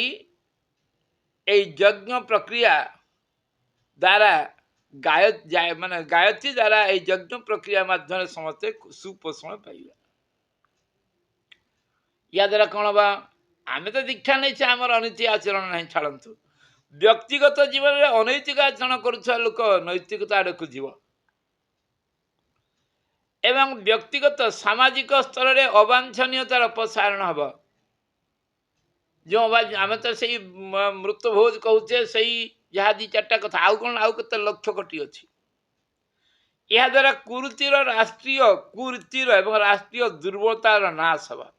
Speaker 1: ए यज्ञ प्रक्रिया द्वारा माने गायत्री द्वारा ए यज्ञ प्रक्रिया माध्यम समस्ते सुपोषण पाइबा या द्वारा कौन बा आमे तो दीक्षा नहीं छे आमर अनैतिक आचरण नहीं छाड़तु व्यक्तिगत जीवन में अनैतिक आचरण करुवा लोक नैतिकता आड़ को जीव एवं व्यक्तिगत सामाजिक स्तर में अवांछनीयतार अपसारण हम जो आम तो से मृत्यभोज कहचे से जहाँ दी चार्टा कथा आउ कौन आउ के लक्ष्य कोटी अच्छी यह द्वारा कुरीतिर एवं राष्ट्रीय दुर्बलतार नाश हवा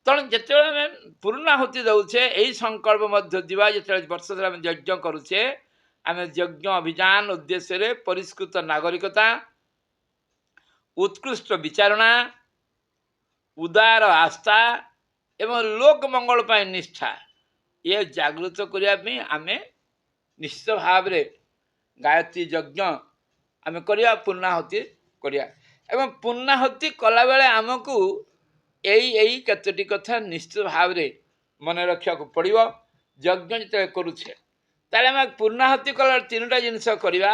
Speaker 1: तेणु जिते पूर्णाहुति दौचे यही संकल्प मध्य दिवा जिते वर्ष सारा यज्ञ करुचे आम यज्ञ अभियान उद्देश्य परिष्कृत नागरिकता उत्कृष्ट विचारणा उदार आस्था एवं लोक मंगल पर निष्ठा ये जागृत करने आम निश्चित भाव गायत्री यज्ञ आम करवा पूर्णाहुति करवा एवं पूर्णाहुति कला बेले आमको यही केतोटी कथा निश्चित भाव मन रखा पड़ो यज्ञ जो करुचे ताले आम पूर्णाहुति कला तीनोटा जिनस करवा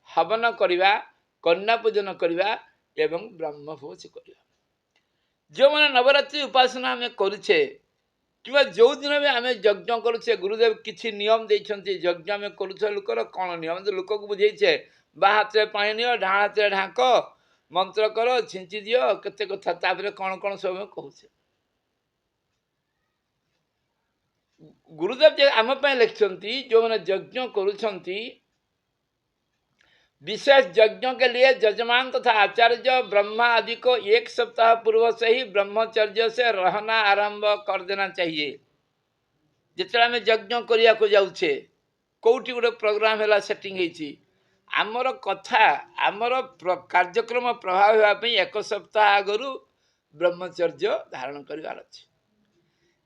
Speaker 1: हवन करवा कन्या पूजन करवा एवं ब्रह्मभोज करवा जो मैंने नवरात्रि उपासना आम करुचे कि जो दिन भी आम यज्ञ करुचे गुरुदेव किसी नियम देते यज्ञ आम करुचे लोकर कौन नियम तो लोक को बुझे बा हाथ में पानी नियो ढा हाथ में ढाक मंत्र कर छिंची दियो केते कथा तापर कौन कौन सब कहूचे गुरुदेव जे आम लिखिं जो मैंने यज्ञ करुँच विशेष यज्ञ के लिए जजमान तथा आचार्य ब्रह्मा आदि को एक सप्ताह पूर्व से ही ब्रह्मचर्य से रहना आरंभ कर देना चाहिए जिते आम यज्ञ करने को जाऊे कौटी गोटे प्रोग्राम है सेटिंग होती आमर कथा आमर कार्यक्रम प्रभाव होगापी एक सप्ताह आगु ब्रह्मचर्य धारण करार अच्छे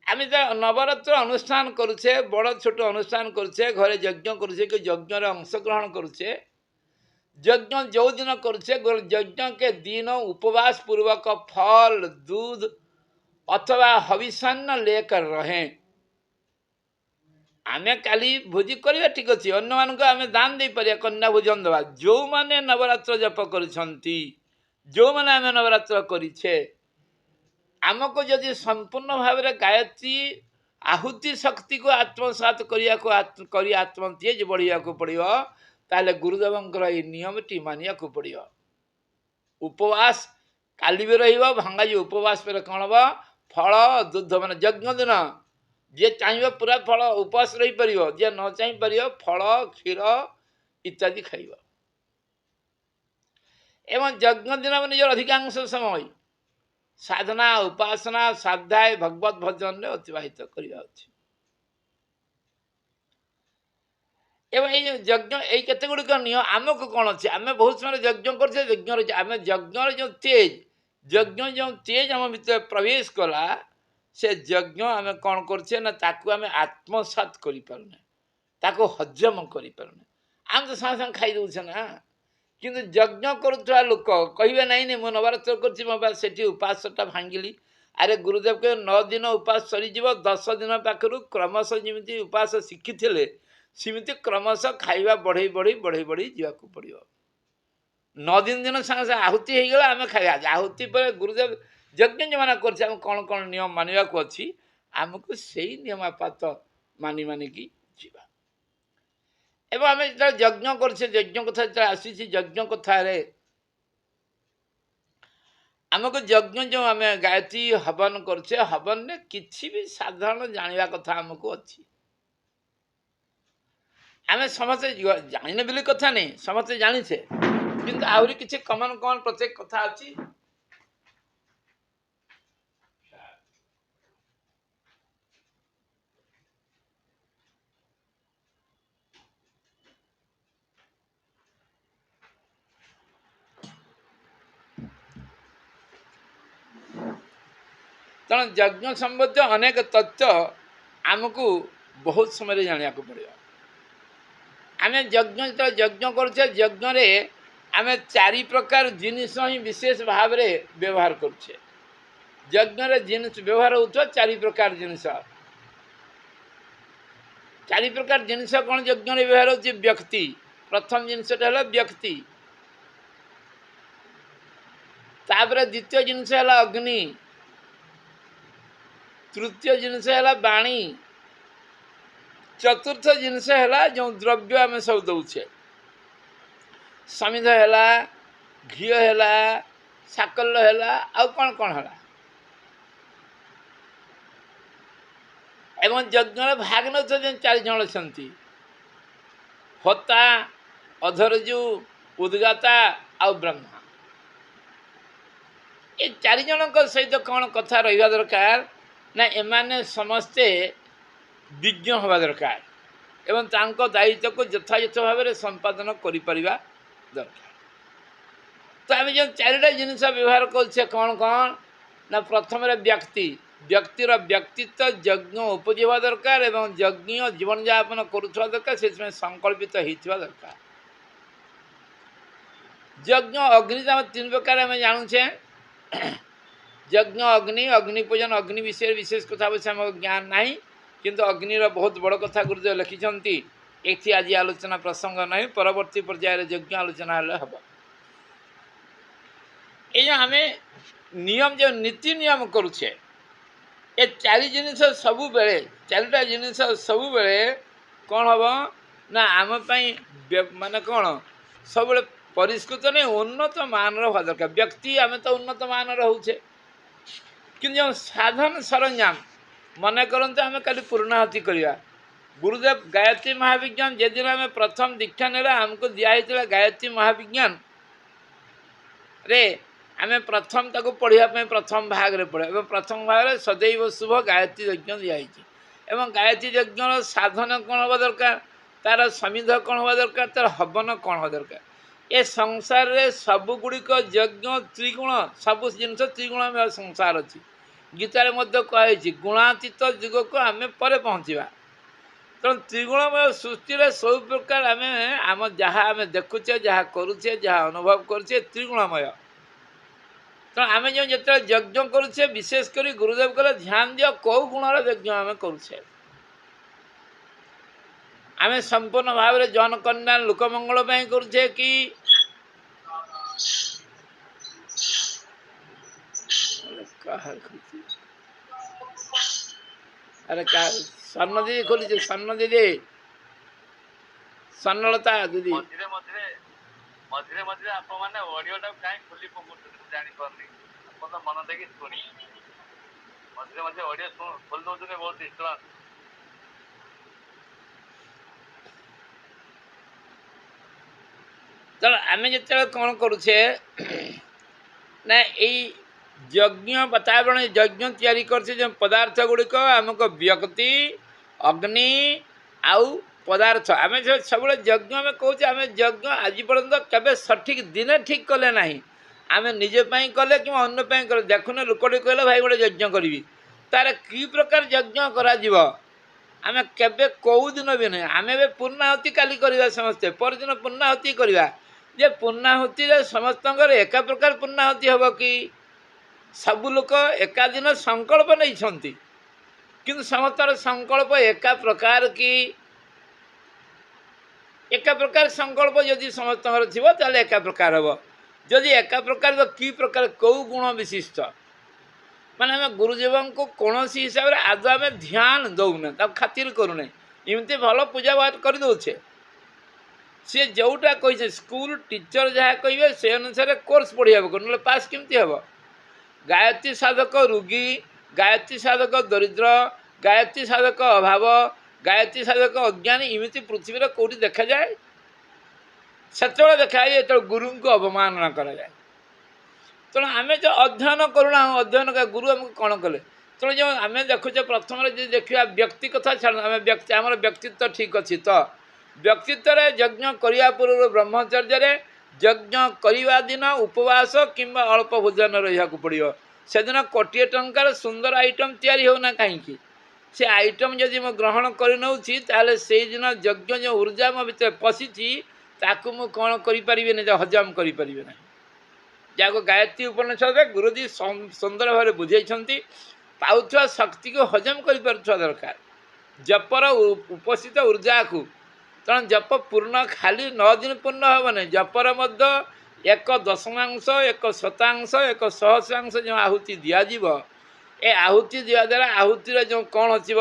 Speaker 1: आम जो नवरात्र अनुष्ठान करुचे बड़ छोट अनुष्ठान करुचे घरे यज्ञ करुचे कि यज्ञ अंशग्रहण करुचे यज्ञ जो दिन करुचे यज्ञ के दिन उपवास पूर्वक फल दूध अथवा हविषान्न लेकर रहे आम काली भोजी करवा ठीक अच्छे अन्य मानक आम दान दे पार कन्या भोजन दवा जो मैंने नवरात्र जप कर जो मैंने आम नवरात्र करे आमको जदि संपूर्ण भाव में गायत्री आहुति शक्ति को आत्मसात कर आत्मतेज बढ़िया को पड़ो ताले गुरुदेवंकर ये नियमटी मानिया को पड़ो उपवास काली भी रही भांगा जी उपवास पर कौन हम फल दूध मान यज्ञ दिन जे चाहिए पूरा फल उपवास रही पार जे न चाहिए पार फल क्षीर इत्यादि खाइब एवं यज्ञ दिन मैंने जो अधिकांश समय साधना उपासना स्वाध्याय भगवत भजन में अतिवाहित करवा एवं ये यज्ञ ये केते गुड़िक नियम आमको कौन अच्छे आम बहुत समय यज्ञ कर आम यज्ञ जो तेज आम भर प्रवेश कला से यज्ञ आम कौन करे ना आम आत्मसात कर हजम कर आम तो सागे सागे खाई दौचे ना किंतु यज्ञ करुवा लोक कहे ना नहीं मुझे नवरात्र कर उपासटा भांगिली अरे गुरुदेव के 9 दिन उपास सरीज 10 दिन पाखु क्रमश जमी उपास शिखी सेमती क्रमश खाଇବା बढ़ई बढ़ई बढ़ई बढ़ई जावाक पड़ो 9 दिन दिन सागे सागे आहुति हो गला आम खाइबा आहुति पर गुरुदेव यज्ञ जो मैंने कर कौन कौन नियम मानवा अच्छी आमको से नियमापात मानि मानिकी जीवा एवं आम जो यज्ञ कर कथा जो आसी यज्ञ कथार आमको यज्ञ जो आम गायत्री हवन करछे हवन ने किसी भी साधारण जानवा कथा आमको अच्छी आम समस्ते जाने बोली कथा नहीं समस्ते जानीचे किंतु आहरी किसी कमन कमन प्रत्येक कथा अच्छी तेणु यज्ञ संबद्ध अनेक तथ्य आमको बहुत समय जाना पड़े आम यज्ञ जो यज्ञ करुचे यज्ञ आम चारि प्रकार जिनिस ही विशेष भाव में व्यवहार करुचे यज्ञ जिनिस व्यवहार होता चारि प्रकार जिनिस चारि प्रकार जिनिस कौन यज्ञ व्यवहार होती व्यक्ति प्रथम जिनसटा है व्यक्ति तापर द्वितीय जिनस है अग्नि तृतीय जिनस है बाणी चतुर्थ जिनस है जो द्रव्य आम सब दौचे समिध है घी है साकल्य है आउ कौन कौन है एवं यज्ञ भाग न चार जन अच्छा होता अधरजु उद्गाता आउ ब्रह्मा ये चार जन सहित कौन कथा रहा दरकार ना एमाने समस्ते विज्ञ हवा दरकार एवं तांको दायित्व को यथायथ भाव में संपादन कर दरकार तो आम जो चारिटा जिनस व्यवहार कर कौन कौन ना प्रथम व्यक्ति व्यक्तिर व्यक्तित्व यज्ञ उपजीवा दरकार एवं यज्ञ जीवन यापन करुवा दरकार से संकल्पित होता दरकार यज्ञ अग्नि आम तीन प्रकार आम जानूचे यज्ञ अग्नि अग्निपूजन अग्नि विषय विशेष कथा विषय आम ज्ञान ना किंतु अग्निर बहुत बड़ कथा गुरुदेव लिखिं ये आज आलोचना प्रसंग नहीं परवर्ती पर्यायर यज्ञ आलोचना हम ये आम नियम जो नीति नियम करुचे ये चारि जिनिस सबु बेले चारिटा जिनिस सबु बेले कौन हम ना आम माने कौन सब परिष्कृत नहीं उन्नत मान रहा दरकार व्यक्ति आम तो उन्नत मान रोचे कि जो साधन सरंजाम मन करते आम कल पूर्णाहुति करवा गुरुदेव गायत्री महाविज्ञान जेदिन आम प्रथम दीक्षा ने आमको दिखाई गायत्री महाविज्ञान रे आम प्रथम ताको पढ़ापी प्रथम भाग में पढ़े प्रथम भाग में सदैव शुभ गायत्री यज्ञ दिखाई एवं गायत्री यज्ञ साधन कौन हवा दरकार तार समिध कौन हवा दरकार तार हवन कौन हवा दरकार ए संसार रे सबुगुड़िक यज्ञ त्रिगुण सब जिन त्रिगुण में संसार अच्छी गीतार कही गुणातीत जुग को आम पर पहुँचा तेणु त्रिगुणमय सृष्टि सब प्रकार आम आम जहाँ आम देखुचे जहाँ करुचे जहाँ अनुभव करुचे त्रिगुणमय तेणु आम जो जो यज्ञ करुचे विशेषकर गुरुदेव कहे ध्यान दियो कौ गुणर यज्ञ आम करुचे आम संपूर्ण भाव में जन कल्याण लोकमंगल करुचे कि अरे क्या स्वर्ण दीदी खोली स्वर्ण दीदी स्वर्णलता दीदी
Speaker 2: मझे मझे मझे आप मैंने ऑडियो टा कहीं खोली पकड़ जानी पारनी आप तो मन देखी शुणी मझे मझे ऑडियो खोल दौर बहुत डिस्टर्बांस
Speaker 1: चलो आम जो कौन करुचे ना यही यज्ञ बतावरण यज्ञ तैयारी करछे जो पदार्थ गुड़िक आमको व्यक्ति अग्नि आउ पदार्थ आम सब यज्ञ आम कहे आम यज्ञ आज पर्यटन केवे सठिक दिन ठीक कले ना आम निजे कले कि अन्य कले देखुने लोकटे कहले भाई गोटे यज्ञ करी तार कि प्रकार यज्ञ करा आम केवे कौ दिन भी नहीं आम ए पूर्णाहुति काली करवा समस्ते परदिन पूर्णाहुति करवा जे पूर्णाहुति समस्त एका प्रकार पूर्णाहुति हम कि सबु लोक एका दिन संकल्प नहीं किंतु समस्त संकल्प एका प्रकार की एका प्रकार संकल्प यदि समस्त थी एका प्रकार हम जदि एका प्रकार कि प्रकार कौ गुण विशिष्ट ମାନେ ଆମେ ଗୁରୁଜୀବଙ୍କୁ କୌଣସି ହିସାବରେ ଆଦୌ ଆମେ ଧ୍ୟାନ ଦେଉନେ, ତାକୁ ଖାତିର କରୁନେ, ଏମିତି ଭଲ ପୂଜା ପାଠ କରିଦେଉଛେ। ସିଏ ଯେଉଁଟା କହିছে ସ୍କୁଲ ଟିଚର ଯାହା କହିବେ ସେ ଅନୁସାରେ କୋର୍ସ ପଢ଼ିବାକୁ, ନହେଲେ ପାସ୍ କେମିତି ହେବ? ଗାୟତ୍ରୀ ସାଧକ ରୋଗୀ, ଗାୟତ୍ରୀ ସାଧକ ଦରିଦ୍ର, ଗାୟତ୍ରୀ ସାଧକ ଅଭାବ, ଗାୟତ୍ରୀ ସାଧକ ଅଜ୍ଞାନୀ, ଏମିତି ପୃଥିବୀରେ କେଉଁଠି ଦେଖାଯାଏ? ସେତେବେଳେ ଦେଖାଯାଏ ଯେତେବେଳେ ଗୁରୁଙ୍କୁ ଅବମାନନା କରାଯାଏ। ତେଣୁ ଆମେ ଯେଉଁ ଅଧ୍ୟୟନ କରୁନା, ଅଧ୍ୟୟନ ଗୁରୁ ଆମକୁ କ'ଣ କଲେ? ତେଣୁ ଯେଉଁ ଆମେ ଦେଖୁଛେ ପ୍ରଥମରେ ଯଦି ଦେଖିବା ବ୍ୟକ୍ତି କଥା ଛାଡ଼, ଆମେ ଆମର ବ୍ୟକ୍ତିତ୍ୱ ଠିକ୍ ଅଛି ତ ବ୍ୟକ୍ତିତ୍ୱରେ ଯଜ୍ଞ କରିବା ପୂର୍ବରୁ ବ୍ରହ୍ମଚର୍ଯ୍ୟରେ ଯଜ୍ଞ କରିବା ଦିନ ଉପବାସ କିମ୍ବା ଅଳ୍ପ ଭୋଜନ ରହିବାକୁ ପଡ଼ିବ। ସେଦିନ 1,00,00,000 ଟଙ୍କାର ସୁନ୍ଦର ଆଇଟମ୍ ତିଆରି ହେଉନା କାହିଁକି, ସେ ଆଇଟମ୍ ଯଦି ମୁଁ ଗ୍ରହଣ କରିନେଉଛି ତାହେଲେ ସେଇଦିନ ଯଜ୍ଞ ଯେଉଁ ଉର୍ଜା ମୋ ଭିତରେ ପଶିଛି ତାକୁ ମୁଁ କ'ଣ କରିପାରିବିନି, ଯେ ହଜମ କରିପାରିବି ନାହିଁ। ଯାହାକୁ ଗାୟତ୍ରୀ ଉପନିଷଦରେ ଗୁରୁଜୀ ସୁନ୍ଦର ଭାବରେ ବୁଝେଇଛନ୍ତି, ପାଉଥିବା ଶକ୍ତିକୁ ହଜମ କରିପାରୁଥିବା ଦରକାର ଜପର ଉପସ୍ଥିତ ଉର୍ଜାକୁ। ତେଣୁ ଜପ ପୂର୍ଣ୍ଣ ଖାଲି 9 ଦିନ ପୂର୍ଣ୍ଣ ହେବ ନାହିଁ, ଜପର ମଧ୍ୟ 1/10, 1/100, 1/100 ଯେଉଁ ଆହୁତି ଦିଆଯିବ, ଏ ଆହୁତି ଦେବା ଦ୍ୱାରା ଆହୁତିର ଯେଉଁ କ'ଣ ଅଛିବ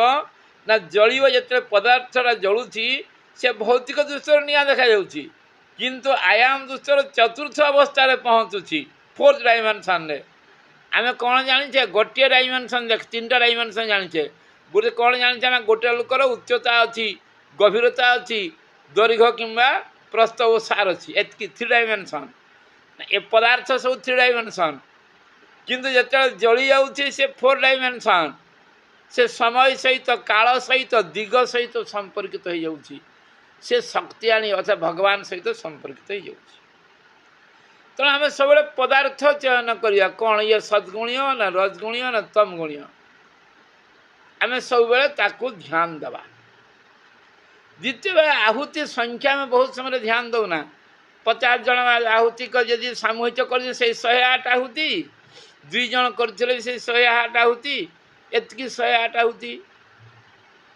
Speaker 1: ନା ଜଳିବ। ଯେତେବେଳେ ପଦାର୍ଥଟା ଜଳୁଛି ସେ ଭୌତିକ ଦୃଷ୍ଟିରୁ ନିଆଁ ଦେଖାଯାଉଛି, କିନ୍ତୁ ଆୟାମ ଦୃଷ୍ଟିରୁ ଚତୁର୍ଥ ଅବସ୍ଥାରେ ପହଞ୍ଚୁଛି, 4th ଡାଇମେନସନରେ। ଆମେ କ'ଣ ଜାଣିଛେ? ଗୋଟିଏ ଡାଇମେନସନ୍ 3ଟା ଡାଇମେନସନ୍ ଜାଣିଛେ। ଗୋଟେ କ'ଣ ଜାଣିଛେ ନା ଗୋଟେ ଲୋକର ଉଚ୍ଚତା ଅଛି, ଗଭୀରତା ଅଛି, ଦୈର୍ଘ୍ୟ କିମ୍ବା ପ୍ରସ୍ଥ ଓ ସାର ଅଛି, ଏତିକି 3 ଡାଇମେନସନ୍। ଏ ପଦାର୍ଥ ସବୁ 3 ଡାଇମେନସନ୍, କିନ୍ତୁ ଯେତେବେଳେ ଜଳି ଯାଉଛି ସେ 4 ଡାଇମେନସନ୍। ସେ ସମୟ ସହିତ, କାଳ ସହିତ, ଦିଗ ସହିତ ସମ୍ପର୍କିତ ହୋଇଯାଉଛି। ସେ ଶକ୍ତି ଆଣି ଅର୍ଥାତ୍ ଭଗବାନ ସହିତ ସମ୍ପର୍କିତ ହୋଇଯାଉଛି। ତେଣୁ ଆମେ ସବୁବେଳେ ପଦାର୍ଥ ଚୟନ କରିବା, କ'ଣ ଇଏ ସଦ୍ଗୁଣୀୟ ନା ରଜଗୁଣୀୟ ନା ତମ ଗୁଣୀୟ, ଆମେ ସବୁବେଳେ ତାକୁ ଧ୍ୟାନ ଦେବା। ଦ୍ୱିତୀୟ ଆହୁତି ସଂଖ୍ୟା ଆମେ ବହୁତ ସମୟରେ ଧ୍ୟାନ ଦେଉନା। 50 ଜଣ ଆହୁତି ଯଦି ସାମୂହିକ କରିଛି ସେଇ 108 ଆହୁତି, 2 ଜଣ କରିଥିଲେ ବି ସେଇ 108 ଆହୁତି, ଏତିକି 108 ଆହୁତି।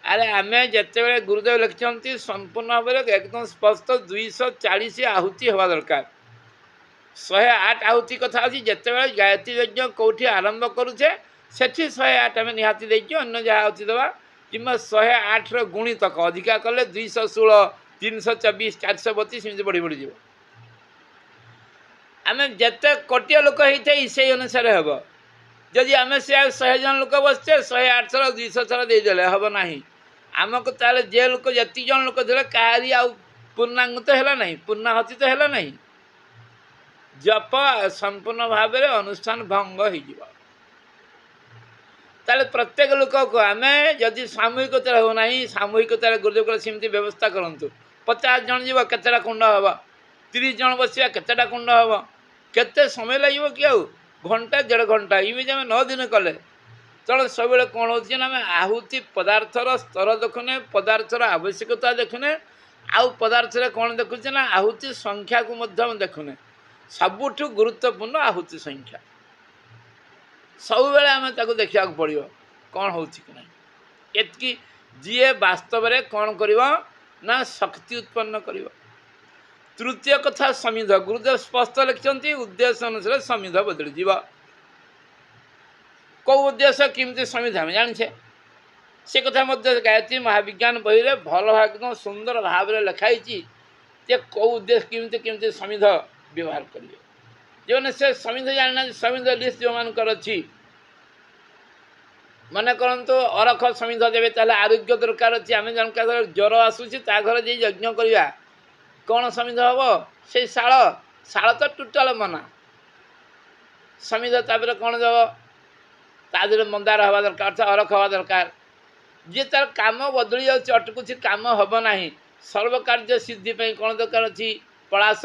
Speaker 1: ଆରେ ଆମେ ଯେତେବେଳେ ଗୁରୁଦେବ ଲେଖିଛନ୍ତି ସମ୍ପୂର୍ଣ୍ଣ ଭାବରେ ଏକଦମ ସ୍ପଷ୍ଟ 240 ଆହୁତି ହେବା ଦରକାର। 108 ଆହୁତି କଥା ଅଛି। ଯେତେବେଳେ ଗାୟତ୍ରୀ ଯଜ୍ଞ କେଉଁଠି ଆରମ୍ଭ କରୁଛେ ସେଠି 108 ଆମେ ନିହାତି ଦେଇଛୁ, ଅନ୍ୟ ଯାହା ଆହୁତି ଦେବା, କିମ୍ବା 108ର ଗୁଣିତକ ଅଧିକା କଲେ 216, 324, 432 ଏମିତି ବଢ଼ି ବଢ଼ିଯିବ। ଆମେ ଯେତେ କୋଟିଏ ଲୋକ ହେଇଥାଇ ସେଇ ଅନୁସାରେ ହେବ। ଯଦି ଆମେ ସେ 100 ଜଣ ଲୋକ ବସିଛେ 108 ଥର 200 ଥର ଦେଇଦେଲେ ହେବ ନାହିଁ ଆମକୁ। ତାହେଲେ ଯେ ଲୋକ ଯେତିକି ଜଣ ଲୋକ ଦେଲେ କାହାରି ଆଉ ପୂର୍ଣ୍ଣାଙ୍ଗ ହେଲା ନାହିଁ, ପୂର୍ଣ୍ଣାହତି ତ ହେଲା ନାହିଁ। ଜପ ସମ୍ପୂର୍ଣ୍ଣ ଭାବରେ ଅନୁଷ୍ଠାନ ଭଙ୍ଗ ହେଇଯିବ। ତାହେଲେ ପ୍ରତ୍ୟେକ ଲୋକକୁ ଆମେ ଯଦି ସାମୂହିକତାରେ ହେଉନାହିଁ, ସାମୂହିକତାରେ ଗୁରୁଦେବ ସେମିତି ବ୍ୟବସ୍ଥା କରନ୍ତୁ। 50 ଜଣ ଯିବ କେତେଟା କୁଣ୍ଡ ହେବ, 30 ଜଣ ବସିବା କେତେଟା କୁଣ୍ଡ ହେବ, କେତେ ସମୟ ଲାଗିବ କି? ଆଉ ଘଣ୍ଟା 1.5 ଘଣ୍ଟା ଏମିତି ଆମେ 9 ଦିନ କଲେ। ତେଣୁ ସବୁବେଳେ କ'ଣ ହେଉଛି ନା ଆମେ ଆହୁତି ପଦାର୍ଥର ସ୍ତର ଦେଖୁନେ, ପଦାର୍ଥର ଆବଶ୍ୟକତା ଦେଖୁନେ, ଆଉ ପଦାର୍ଥରେ କ'ଣ ଦେଖୁଛେ ନା ଆହୁତି ସଂଖ୍ୟାକୁ ମଧ୍ୟ ଆମେ ଦେଖୁନେ। ସବୁଠୁ ଗୁରୁତ୍ୱପୂର୍ଣ୍ଣ ଆହୁତି ସଂଖ୍ୟା। ସବୁବେଳେ ଆମେ ତାକୁ ଦେଖିବାକୁ ପଡ଼ିବ କ'ଣ ହେଉଛି କି ନାହିଁ। ଏତିକି ଯିଏ ବାସ୍ତବରେ କ'ଣ କରିବ ନା ଶକ୍ତି ଉତ୍ପନ୍ନ କରିବ। ତୃତୀୟ କଥା ସମିଧ। ଗୁରୁଦେବ ସ୍ପଷ୍ଟ ଲେଖିଛନ୍ତି ଉଦ୍ଦେଶ୍ୟ ଅନୁସାରେ ସମିଧ ବଦଳିଯିବ। କେଉଁ ଉଦ୍ଦେଶ୍ୟ କେମିତି ସମିଧ ଆମେ ଜାଣିଛେ, ସେ କଥା ମଧ୍ୟ ଗାୟତ୍ରୀ ମହାବିଜ୍ଞାନ ବହିରେ ଭଲ ଭାବେ ସୁନ୍ଦର ଭାବରେ ଲେଖା ହେଇଛି ଯେ କେଉଁ ଉଦ୍ଦେଶ୍ୟ କେମିତି ସମିଧ ବ୍ୟବହାର କରିବେ। ଯେଉଁମାନେ ସେ ସମିଧ ଜାଣିନାହାନ୍ତି, ସମିଧ ଲିଷ୍ଟ ଯେଉଁମାନଙ୍କର ଅଛି, ମନେ କରନ୍ତୁ ଅରଖ ସମିଧ ଦେବେ, ତାହେଲେ ଆରୋଗ୍ୟ ଦରକାର ଅଛି। ଆମେ ଜଣକା ଜ୍ୱର ଆସୁଛି ତା ଘରେ ଯାଇ ଯଜ୍ଞ କରିବା, କ'ଣ ସମିଧ ହେବ? ସେଇ ଶାଳ ତ ଟୋଟାଲ ମନା। ସମିଧ ତାପରେ କ'ଣ ଦେବ? ତା ଦେହରେ ମନ୍ଦାର ହେବା ଦରକାର, ଅରଖ ହେବା ଦରକାର। ଯିଏ ତାର କାମ ବଦଳି ଯାଉଛି, ଅଟକୁଛି, କାମ ହେବ ନାହିଁ, ସର୍ବକାର୍ଯ୍ୟ ସିଦ୍ଧି ପାଇଁ କ'ଣ ଦରକାର ଅଛି? ପଳାଶ।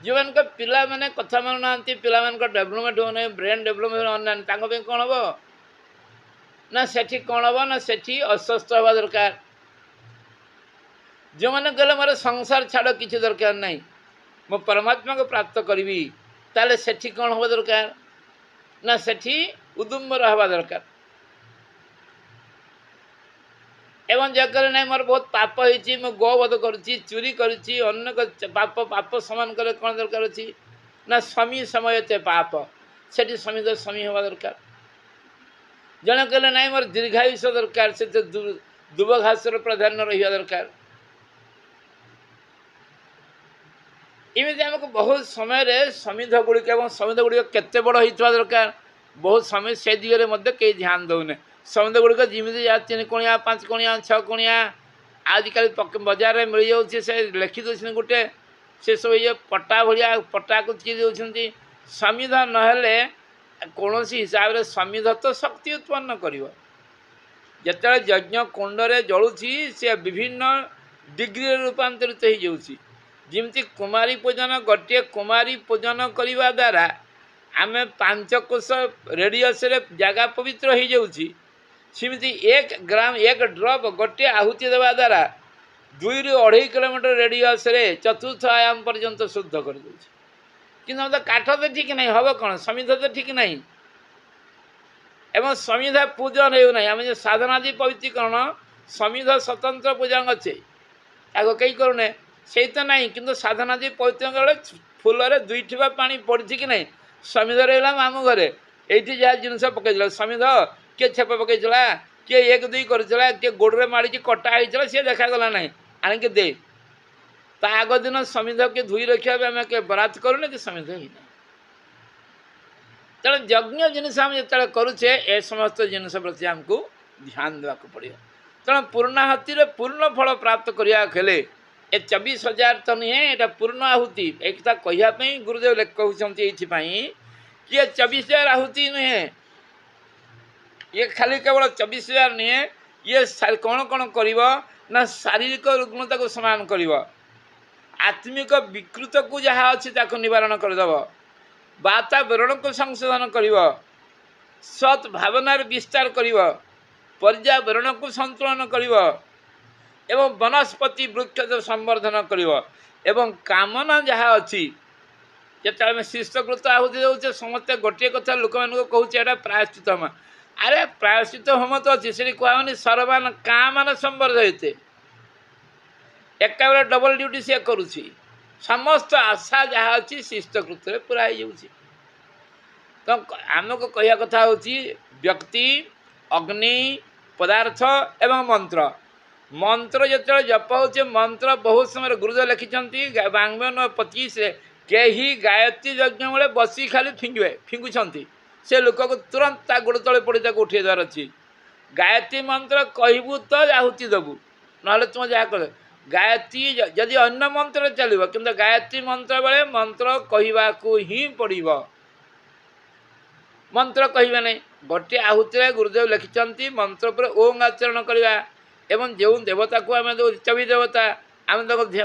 Speaker 1: ଯେଉଁମାନଙ୍କ ପିଲାମାନେ କଥା ମାନୁନାହାନ୍ତି, ପିଲାମାନଙ୍କ ଡେଭଲପମେଣ୍ଟ ହେଉନାହିଁ, ବ୍ରେନ୍ ଡେଭଲପମେଣ୍ଟ ହେଉନାହାନ୍ତି, ତାଙ୍କ ପାଇଁ କ'ଣ ହେବ ନା ସେଠି କ'ଣ ହେବ ନା ସେଠି ଅସ୍ୱସ୍ଥ ହେବା ଦରକାର। ଯେଉଁମାନେ କହିଲେ ମୋର ସଂସାର ଛାଡ଼ କିଛି ଦରକାର ନାହିଁ, ମୁଁ ପରମାତ୍ମାକୁ ପ୍ରାପ୍ତ କରିବି, ତାହେଲେ ସେଠି କ'ଣ ହେବା ଦରକାର ନା ସେଠି ଉଦୁମ୍ବର ହେବା ଦରକାର। ଏବଂ ଯେ କହିଲେ ନାହିଁ ମୋର ବହୁତ ପାପ ହେଇଛି, ମୁଁ ଗୋବଧ କରୁଛି, ଚୁରି କରୁଛି, ଅନ୍ୟ ପାପ ସମାନ କଲେ କ'ଣ ଦରକାର ଅଛି ନା ସମୀ ସମୟତେ ପାପ, ସେଠି ସମୀ ହେବା ଦରକାର। जड़े कहले ना मोर दीर्घायुष दरकार से दुब घासर प्राधान्य रहा दरकार इमती आमको बहुत समय समिध गुड़िक समिध गुड़िक केते बड़ होता दरकार बहुत समय से दिगरे कई ध्यान दौने समिध गुड़िक जमी 3 कोणिया 5 कोणिया 6 कोणिया आजिकल बजार में मिल जाऊँगी से लिखि दे गोटे से सब ये पट्टा भाया पट्टा को चिरी दौरान समिध नहेले कौन हिसाब से समिध तो शक्ति उत्पन्न कर जिते यज्ञ कुंडे जलुची से विभिन्न डिग्री रूपांतरित हो जाऊँगी जमती कुमारी पूजन गोटे कुमारी पूजन करने द्वारा आम 5 कोश रेडियस जगह पवित्र हो जाऊँगी सेमती 1 ग्राम 1 ड्रप गोटे आहुति देवा द्वारा 2 ରୁ 2.5 किलोमीटर रेडियस चतुर्थ आयाम पर्यंत शुद्ध कर दूँ कि काठ तो ठीक नहीं हम कौन समिध तो ठीक नहीं एवं समिधा पूजन होना आम जो साधनादि पवित्रीकरण समिध स्वतंत्र पूजा अच्छे आगे कई करूने से तो नहीं कि साधनादि पवित्र फूल 2 ठिपा पानी पड़ी कि नहीं समिध रहा आम घरे ये जहाँ जिनस पकड़ समिध किए छेप पकईला किए 1 2 करला किए गोड़े माड़ी कटा होता सी देखागला ना आणिक दे ता आग दिन समिध के धोई रखा आम के बरात करूने कि समिध ही ना तेणु यज्ञ जिनस आम जो करुचे ए समस्त जिनस प्रति आमको ध्यान देवाक पड़ो तेणु पूर्णाहुति पूर्ण फल प्राप्त करने ए 24,000 तो नुहे यहाँ पूर्ण आहुति एक कहवाई गुरुदेव कहते ये 24,000 आहुति नुहे ये खाली केवल 24,000 नुहे ये कौन कौन कर ना शारीरिक रुग्णता को समाधान कर आत्मिक विकृत को जहाँ अच्छी निवारण करदेव वातावरण को संशोधन कर सत् भावनार विस्तार कर पर्यावरण को संतुलन कर एवं वनस्पति वृक्ष संवर्धन कर एवं कामना जहाँ अच्छी जिते आम शिष्टकृत आहुति दे समस्ते गोटे कथा लोक मान कहूँ प्रायश्चित होम अरे प्रायश्चित होम तो अच्छी से कहनी सर्वान कामान संवर्धयते एक डबल ड्यूटी सी करुँच समस्त आशा जहाँ अच्छी शिष्टकृत पूरा हो तो आमको कह कथा हूँ व्यक्ति अग्नि पदार्थ एवं मंत्र मंत्र जो जप हो मंत्र बहुत समय गुरुदेव लिखिं 52-25 कहीं गायत्री यज्ञ बेले बसी खाली फिंगुंट से लोक को तुरंत गोड़ तले पड़ी उठे द्वार अच्छी गायत्री मंत्र कहबू तो आहुति देबू ना तुम जहाँ कह गायत्री जदि अन्य मंत्र चलो कि गायत्री मंत्र बेले मंत्र कहवाकू ही पड़ो मंत्र कहबे नहीं गोटे आहुति गुरुदेव लिखिं मंत्र पर ओं आचरण करवा एवं जो देवता को आम चवि देवता आम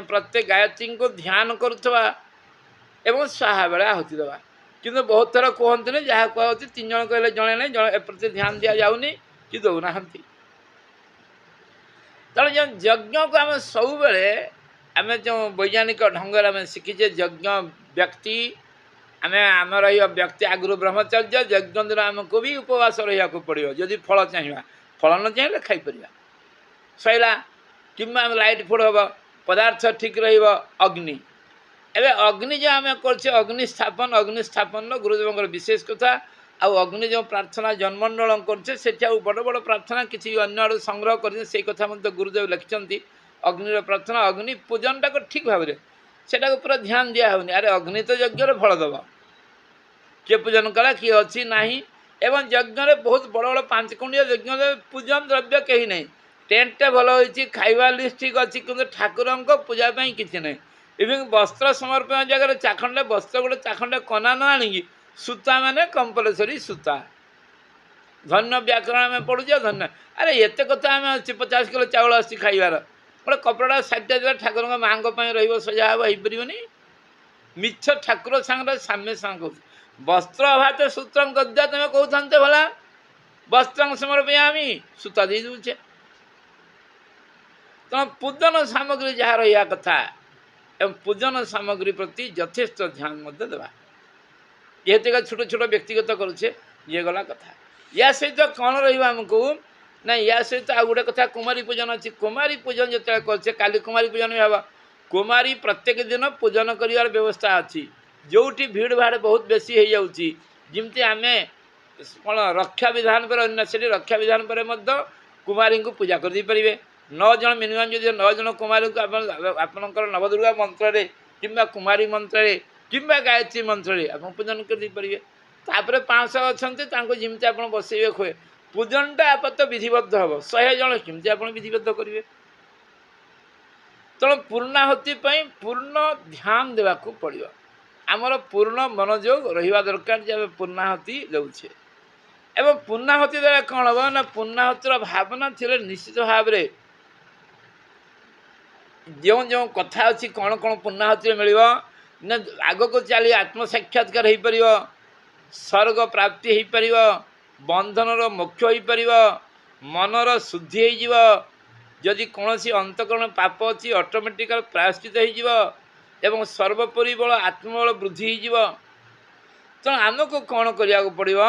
Speaker 1: प्रत्येक गायत्री को ध्यान करुवा एवं स्वाहा बेले आहुति देवा किंतु बहुत थर कहते जहाँ कहती 3 जन कहले जड़े नहीं जड़े प्रति ध्यान दि जाऊनी कि दौना तेणु जो यज्ञ को आम सब बेले आम जो वैज्ञानिक ढंग आम शिखीचे यज्ञ व्यक्ति आम आमर व्यक्ति आगु ब्रह्मचर्य यज्ञ दिन आमको भी उपवास रहा पड़ो जदि फल चाहिए फल न चाहिए खाईपर सैला कि लाइट फुड हम पदार्थ ठीक रग्नि एवं अग्नि जो आम कर अग्नि स्थापन गुरुदेव विशेष कथा आउ अग्नि जो प्रार्थना जन्मंडल कर बड़ बड़ प्रार्थना किसी अन्य आड़ संग्रह कर कथा गुरुदेव लिखिं अग्नि प्रार्थना अग्नि पूजन टाक ठीक भाव से पूरा ध्यान दिहनी अरे अग्नि तो यज्ञ फल दब किए पूजन कला किए अच्छी ना एवं यज्ञ बहुत बड़ बड़ 5 कुंडिया यज्ञ पूजन द्रव्य कहीं नहीं टेंट भल हो खाଇବା लिस्ट ठीक अच्छी कि ठाकुर पूजापी किसी ना इवन वस्त्र समर्पण जगह चाखंडे वस्त्र गोटे चाखंडे कना न आणी सूता माने कंपलसरी सूता धन्य व्याकरण में पढ़ुचे धन्य अरे एत कथा आम 50 किलो चाउल आसी खाइबार गोटे कपड़ा 60 ठाकुर माँग रही सजा हम हो पारनी मिछ ठाकुर सांगे साम्य सांग वस्त्र अभात सूत्र गद्या तुम्हें कहते भला वस्त्र समर्पयामी सूता दे दूचे तेना पूजन सामग्री जहाँ रहा कथा एवं पूजन सामग्री प्रति यथेष्ट ध्यान देवा जेहेतु छोट छोट व्यक्तिगत करुचे ये गला कथा या सहित कौन रमको ना या सहित आ गोटे कथा कुमारी पूजन अच्छी कुमारी पूजन जो करे काली कुमारी पूजन भी हम कुमारी प्रत्येक दिन पूजन कर व्यवस्था अच्छी जोटी भीड़ भाड़ बहुत बेसी हो जाऊँगी जमती आम କ'ଣ ରକ୍ଷା ବିଧାନ ପରେ ଅନ୍ୟ ସେଠି ରକ୍ଷା ବିଧାନ ପରେ ମଧ୍ୟ କୁମାରୀଙ୍କୁ ପୂଜା କରିଦେଇପାରିବେ। 9 ଜଣ ମିନିମମ୍ ଯଦି 9 ଜଣ କୁମାରୀଙ୍କୁ ଆପଣଙ୍କର ନବଦୁର୍ଗା ମନ୍ତ୍ରରେ କିମ୍ବା କୁମାରୀ ମନ୍ତ୍ରରେ କିମ୍ବା ଗାୟତ୍ରୀ ମନ୍ତ୍ରରେ ଆପଣ ପୂଜନ କରିଦେଇପାରିବେ। ତାପରେ 500 ଅଛନ୍ତି ତାଙ୍କୁ ଯେମିତି ଆପଣ ବସେଇବେ ଖୁଏ ପୂଜନଟା ଆପାତ ବିଧିବଦ୍ଧ ହେବ। 100 ଜଣ କେମିତି ଆପଣ ବିଧିବଦ୍ଧ କରିବେ? ତେଣୁ ପୂର୍ଣ୍ଣାହୁତି ପାଇଁ ପୂର୍ଣ୍ଣ ଧ୍ୟାନ ଦେବାକୁ ପଡ଼ିବ। ଆମର ପୂର୍ଣ୍ଣ ମନୋଯୋଗ ରହିବା ଦରକାର ଯେ ଆମେ ପୂର୍ଣ୍ଣାହୁତି ଦେଉଛେ। ଏବଂ ପୂର୍ଣ୍ଣାହୁତି ଦ୍ୱାରା କ'ଣ ହେବ ନା ପୂର୍ଣ୍ଣାହୁତିର ଭାବନା ଥିଲେ ନିଶ୍ଚିତ ଭାବରେ ଯେଉଁ ଯେଉଁ କଥା ଅଛି କ'ଣ କ'ଣ ପୂର୍ଣ୍ଣାହୁତିରେ ମିଳିବ ନା ଆଗକୁ ଚାଲି ଆତ୍ମସାକ୍ଷାତକାର ହେଇପାରିବ, ସ୍ୱର୍ଗ ପ୍ରାପ୍ତି ହେଇପାରିବ, ବନ୍ଧନର ମୋକ୍ଷ ହେଇପାରିବ, ମନର ଶୁଦ୍ଧି ହେଇଯିବ। ଯଦି କୌଣସି ଅନ୍ତଃକରଣ ପାପ ଅଛି ଅଟୋମେଟିକାଲ ପ୍ରାୟଶ୍ଚିତ ହେଇଯିବ ଏବଂ ସର୍ବୋପରି ବଳ ଆତ୍ମବଳ ବୃଦ୍ଧି ହେଇଯିବ। ତେଣୁ ଆମକୁ କ'ଣ କରିବାକୁ ପଡ଼ିବ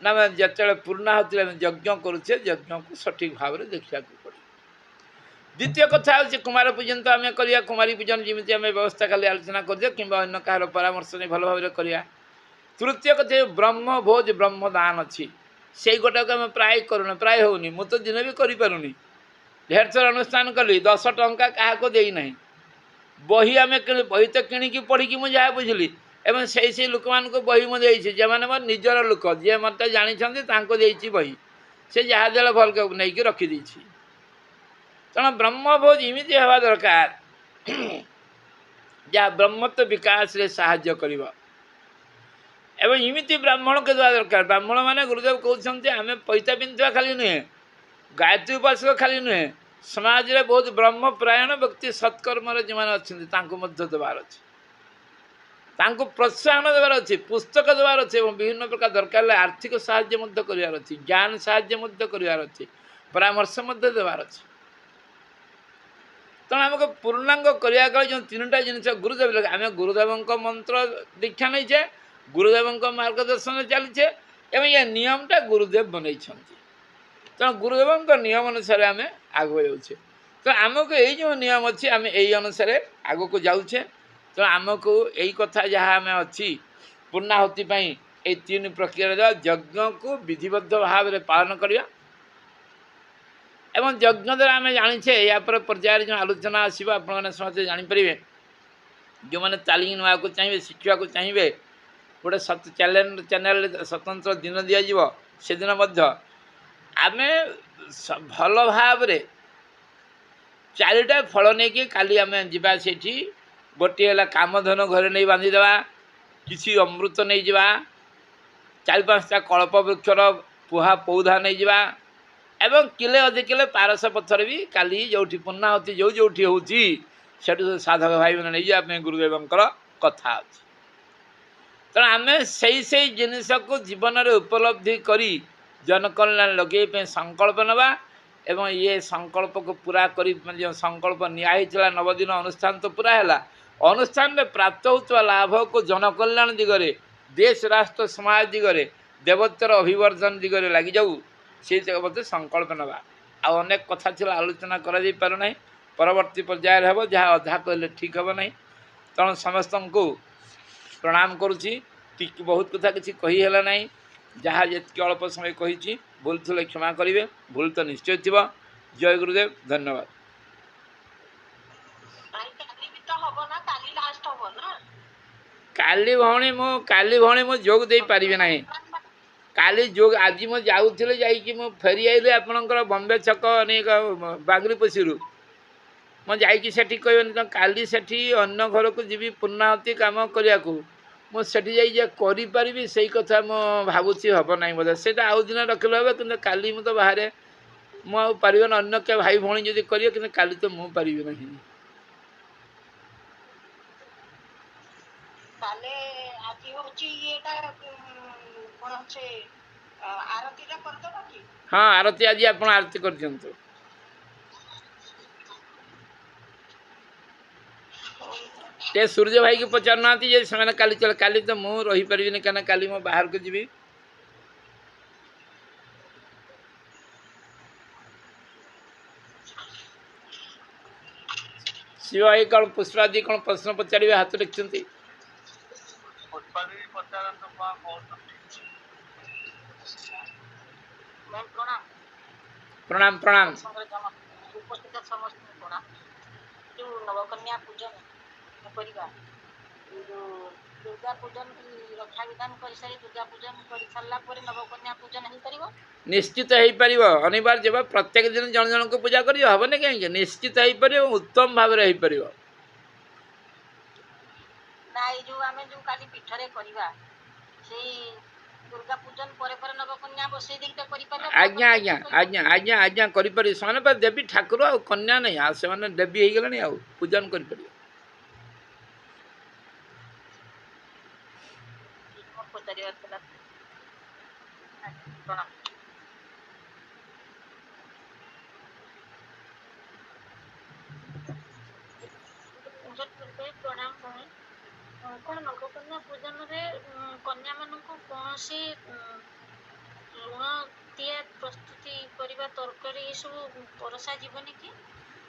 Speaker 1: ନା ଆମେ ଯେତେବେଳେ ପୂର୍ଣ୍ଣାହୁତିରେ ଆମେ ଯଜ୍ଞ କରୁଛେ ଯଜ୍ଞକୁ ସଠିକ୍ ଭାବରେ ଦେଖିବାକୁ ପଡ଼ିବ। ଦ୍ୱିତୀୟ କଥା ହେଉଛି କୁମାର ପୂଜନ ତ ଆମେ କରିବା, କୁମାରୀ ପୂଜନ ଯେମିତି ଆମେ ବ୍ୟବସ୍ଥା ଖାଲି ଆଲୋଚନା କରିଛେ କିମ୍ବା ଅନ୍ୟ କାହାର ପରାମର୍ଶ ନେଇ ଭଲ ଭାବରେ କରିବା। ତୃତୀୟ କଥା ବ୍ରହ୍ମଭୋଜ ବ୍ରହ୍ମଦାନ ଅଛି, ସେଇ ଗୋଟାକୁ ଆମେ ପ୍ରାୟ କରୁନେ, ପ୍ରାୟ ହେଉନି। ମୁଁ ତ ଦିନ ବି କରିପାରୁନି। ଢେର ଥର ଅନୁଷ୍ଠାନ କଲି 10 ଟଙ୍କା କାହାକୁ ଦେଇନାହିଁ। ବହି ଆମେ ବହି ତ କିଣିକି ପଢ଼ିକି ମୁଁ ଯାହା ବୁଝିଲି ଏବଂ ସେଇ ଲୋକମାନଙ୍କୁ ବହି ମୁଁ ଦେଇଛି ଯେଉଁମାନେ ମୋର ନିଜର ଲୋକ, ଯିଏ ମୋତେ ଜାଣିଛନ୍ତି ତାଙ୍କୁ ଦେଇଛି ବହି। ସେ ଯାହା ଦେଲେ ଭଲ ନେଇକି ରଖିଦେଇଛି। ତେଣୁ ବ୍ରହ୍ମଭୋଜ ଏମିତି ହେବା ଦରକାର ଯାହା ବ୍ରହ୍ମତ୍ୱ ବିକାଶରେ ସାହାଯ୍ୟ କରିବ। ଏବଂ ଏମିତି ବ୍ରାହ୍ମଣକୁ ଦେବା ଦରକାର। ବ୍ରାହ୍ମଣ ମାନେ ଗୁରୁଦେବ କହୁଛନ୍ତି ଆମେ ପଇତା ପିନ୍ଧିବା ଖାଲି ନୁହେଁ, ଗାୟତ୍ରୀ ଉପାସକ ଖାଲି ନୁହେଁ, ସମାଜରେ ବହୁତ ବ୍ରହ୍ମପ୍ରାୟଣ ବ୍ୟକ୍ତି ସତ୍କର୍ମରେ ଯେଉଁମାନେ ଅଛନ୍ତି ତାଙ୍କୁ ମଧ୍ୟ ଦେବାର ଅଛି, ତାଙ୍କୁ ପ୍ରୋତ୍ସାହନ ଦେବାର ଅଛି, ପୁସ୍ତକ ଦେବାର ଅଛି ଏବଂ ବିଭିନ୍ନ ପ୍ରକାର ଦରକାର ହେଲେ ଆର୍ଥିକ ସାହାଯ୍ୟ ମଧ୍ୟ କରିବାର ଅଛି, ଜ୍ଞାନ ସାହାଯ୍ୟ ମଧ୍ୟ କରିବାର ଅଛି, ପରାମର୍ଶ ମଧ୍ୟ ଦେବାର ଅଛି। ତେଣୁ ଆମକୁ ପୂର୍ଣ୍ଣାଙ୍ଗ କରିବା ଗଲେ ଯେଉଁ 3ଟା ଜିନିଷ ଗୁରୁଦେବ ଆମେ ଗୁରୁଦେବଙ୍କ ମନ୍ତ୍ର ଦୀକ୍ଷା ନେଇଛେ, ଗୁରୁଦେବଙ୍କ ମାର୍ଗଦର୍ଶନ ଚାଲିଛେ ଏବଂ ଏ ନିୟମଟା ଗୁରୁଦେବ ବନେଇଛନ୍ତି। ତେଣୁ ଗୁରୁଦେବଙ୍କ ନିୟମ ଅନୁସାରେ ଆମେ ଆଗକୁ ଯାଉଛେ। ତେଣୁ ଆମକୁ ଏଇ ଯେଉଁ ନିୟମ ଅଛି ଆମେ ଏଇ ଅନୁସାରେ ଆଗକୁ ଯାଉଛେ। ତେଣୁ ଆମକୁ ଏଇ କଥା ଯାହା ଆମେ ଅଛି ପୂର୍ଣ୍ଣାହୁତି ପାଇଁ ଏଇ 3 ପ୍ରକ୍ରିୟାରେ ଦେବା, ଯଜ୍ଞକୁ ବିଧିବଦ୍ଧ ଭାବରେ ପାଳନ କରିବା ଏବଂ ଯଜ୍ଞ ଦ୍ୱାରା ଆମେ ଜାଣିଛେ ୟା ପରେ ପର୍ଯ୍ୟାୟରେ ଯେଉଁ ଆଲୋଚନା ଆସିବ ଆପଣମାନେ ସମସ୍ତେ ଜାଣିପାରିବେ। ଯେଉଁମାନେ ତାଲିମ ନେବାକୁ ଚାହିଁବେ, ଶିଖିବାକୁ ଚାହିଁବେ, ଗୋଟେ ଚ୍ୟାନେଲରେ ସ୍ୱତନ୍ତ୍ର ଦିନ ଦିଆଯିବ। ସେଦିନ ମଧ୍ୟ ଆମେ ଭଲ ଭାବରେ 4ଟା ଫଳ ନେଇକି କାଲି ଆମେ ଯିବା। ସେଠି ଗୋଟିଏ ହେଲା କାମଧନ ଘରେ ନେଇ ବାନ୍ଧିଦେବା, କିଛି ଅମୃତ ନେଇଯିବା, 4-5ଟା କଳ୍ପ ବୃକ୍ଷର ପୁହା ପୌଧା ନେଇଯିବା ଏବଂ କିଲେ ଅଧେ କିଲେ ପାରସ ପଥର ବି କାଲି ଯେଉଁଠି ପୂର୍ଣ୍ଣାହୁତି ଯେଉଁଠି ହେଉଛି ସେଠୁ ସାଧକ ଭାଇମାନେ ନେଇଯିବା ପାଇଁ ଗୁରୁଦେବଙ୍କର କଥା ଅଛି। ତେଣୁ ଆମେ ସେଇ ଜିନିଷକୁ ଜୀବନରେ ଉପଲବ୍ଧି କରି ଜନକଲ୍ୟାଣ ଲଗେଇବା ପାଇଁ ସଂକଳ୍ପ ନେବା ଏବଂ ଇଏ ସଂକଳ୍ପକୁ ପୁରା କରି ଯେଉଁ ସଂକଳ୍ପ ନିଆ ହେଇଥିଲା 9 ଦିନ ଅନୁଷ୍ଠାନ ତ ପୁରା ହେଲା। ଅନୁଷ୍ଠାନରେ ପ୍ରାପ୍ତ ହେଉଥିବା ଲାଭକୁ ଜନକଲ୍ୟାଣ ଦିଗରେ, ଦେଶ ରାଷ୍ଟ୍ର ସମାଜ ଦିଗରେ, ଦେବତ୍ୱର ଅଭିବର୍ଦ୍ଧନ ଦିଗରେ ଲାଗିଯାଉ, ସେଇ ମଧ୍ୟ ସଂକଳ୍ପ ନେବା। ଆଉ ଅନେକ କଥା ଥିଲା ଆଲୋଚନା କରାଯାଇପାରୁନାହିଁ, ପରବର୍ତ୍ତୀ ପର୍ଯ୍ୟାୟରେ ହେବ, ଯାହା ଅଧା କହିଲେ ଠିକ୍ ହେବ ନାହିଁ। ତେଣୁ ସମସ୍ତଙ୍କୁ ପ୍ରଣାମ କରୁଛି। ବହୁତ କଥା କିଛି କହି ହେଲା ନାହିଁ, ଯାହା ଯେତିକି ଅଳ୍ପ ସମୟ କହିଛି ଭୁଲ ଥିଲେ କ୍ଷମା କରିବେ, ଭୁଲ ତ ନିଶ୍ଚୟ ଥିବ। ଜୟ ଗୁରୁଦେବ, ଧନ୍ୟବାଦ। କାଲି ଭଉଣୀ ମୁଁ ଯୋଗ ଦେଇପାରିବି ନାହିଁ। କାଲି ଯୋଗ ଆଜି ମୁଁ ଯାଉଥିଲି, ଯାଇକି ମୁଁ ଫେରି ଆଇଲି ଆପଣଙ୍କର ବମ୍ବେ ଛକ ବାଙ୍ଗରିପୋଷିରୁ। ମୁଁ ଯାଇକି ସେଠି କହିବେନି ତ କାଲି ସେଠି ଅନ୍ୟ ଘରକୁ ଯିବି ପୂର୍ଣ୍ଣାହୁତି କାମ କରିବାକୁ, ମୁଁ ସେଠି ଯାଇ ଯେ କରିପାରିବି ସେଇ କଥା ମୁଁ ଭାବୁଛି ହେବ ନାହିଁ ବୋଧେ। ସେଇଟା ଆଉ ଦିନ ରଖିଲେ ହେବ, କିନ୍ତୁ କାଲି ମୁଁ ତ ବାହାରେ, ମୁଁ ଆଉ ପାରିବିନି। ଅନ୍ୟ କେ ଭାଇ ଭଉଣୀ ଯଦି କରିବେ, କିନ୍ତୁ କାଲି ତ ମୁଁ ପାରିବି ନାହିଁ। ହଁ, ଆରତୀ ଆଜି ଆପଣ ଆରତୀ କରିଦିଅନ୍ତୁ। टे सूर्य भाई की पचारना से काली चल काली तो मुझे रही पारि कहीं काली मो बाहर को जी शिव भाई कौन पुष्पादी कौन प्रश्न पचारे हाथ लिखिं
Speaker 3: ମ୍ୟାମ୍ ପ୍ରଣାମ।
Speaker 1: प्रणाम प्रणाम।
Speaker 3: ଉପସ୍ଥିତ ସମସ୍ତଙ୍କୁ ପ୍ରଣାମ। ଯେଉଁ ନବକନ୍ୟା ପୂଜନ କରିବା, ଯେଉଁ ଦୁର୍ଗା ପୂଜନ ରକ୍ଷା ବିଧାନ କରିସାରି ଦୁର୍ଗା ପୂଜନ କରିସାରିଲା ପରେ ନବକନ୍ୟା ପୂଜନ ହେଇପାରିବ?
Speaker 1: निश्चित हो पार अनिवार्य प्रत्येक दिन जन जन को पूजा कर हेनी कहीं निश्चित हो पार उत्तम भाव में हो पार।
Speaker 3: ନା ଏଇ ଯେଉଁ ଆମେ ଯେଉଁ କାଲି ପୀଠରେ କରିବା ସେଇ ଦୁର୍ଗା ପୂଜନ ପରେ ପରେ ନବକନ୍ୟା ବସେଇ ଦେଇକି କରିପାରିବା?
Speaker 1: आज्ञा आज्ञा आज्ञा आज्ञा आज्ञा करें से देवी ठाकुर आ कन्या नहीं आ से देवी हो गले आ पूजन कर
Speaker 3: ପଚାରିବାର ଥିଲା। ପ୍ରଣାମ। ପ୍ରଣାମ ଭାଇ। କ'ଣ ନବକନ୍ୟା ପୂଜନରେ କନ୍ୟାମାନଙ୍କୁ କୌଣସି ଲୁଣ ଦିଆ ପ୍ରସ୍ତୁତି କରିବା ତରକାରୀ ଏସବୁ ପରସା ଯିବନି କି?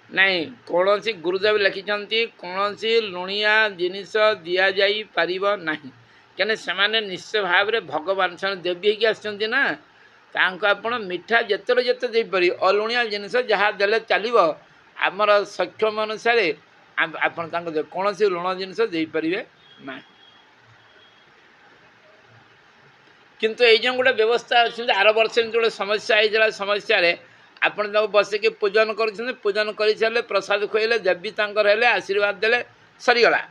Speaker 1: नहीं कौन सी गुरुदेव लिखिं कौन सी लुणिया जिनिस दि जाई पारिब नहीं क्या से निश्चय भाव में भगवान से देवी होगी ना आपण मिठा जिते जिते देपर अलुणिया जिनिस जहाँ देले चलो आमर सक्षम अनुसार आपण कौन सी लुण जिनिस देपारे ना किंतु ये जो गोटे व्यवस्था अच्छी आर वर्ष जो समस्या होता समस्या आपण बसिक पूजन कर पूजन कर सारे प्रसाद खुआले देवी हेले आशीर्वाद देले सरीगला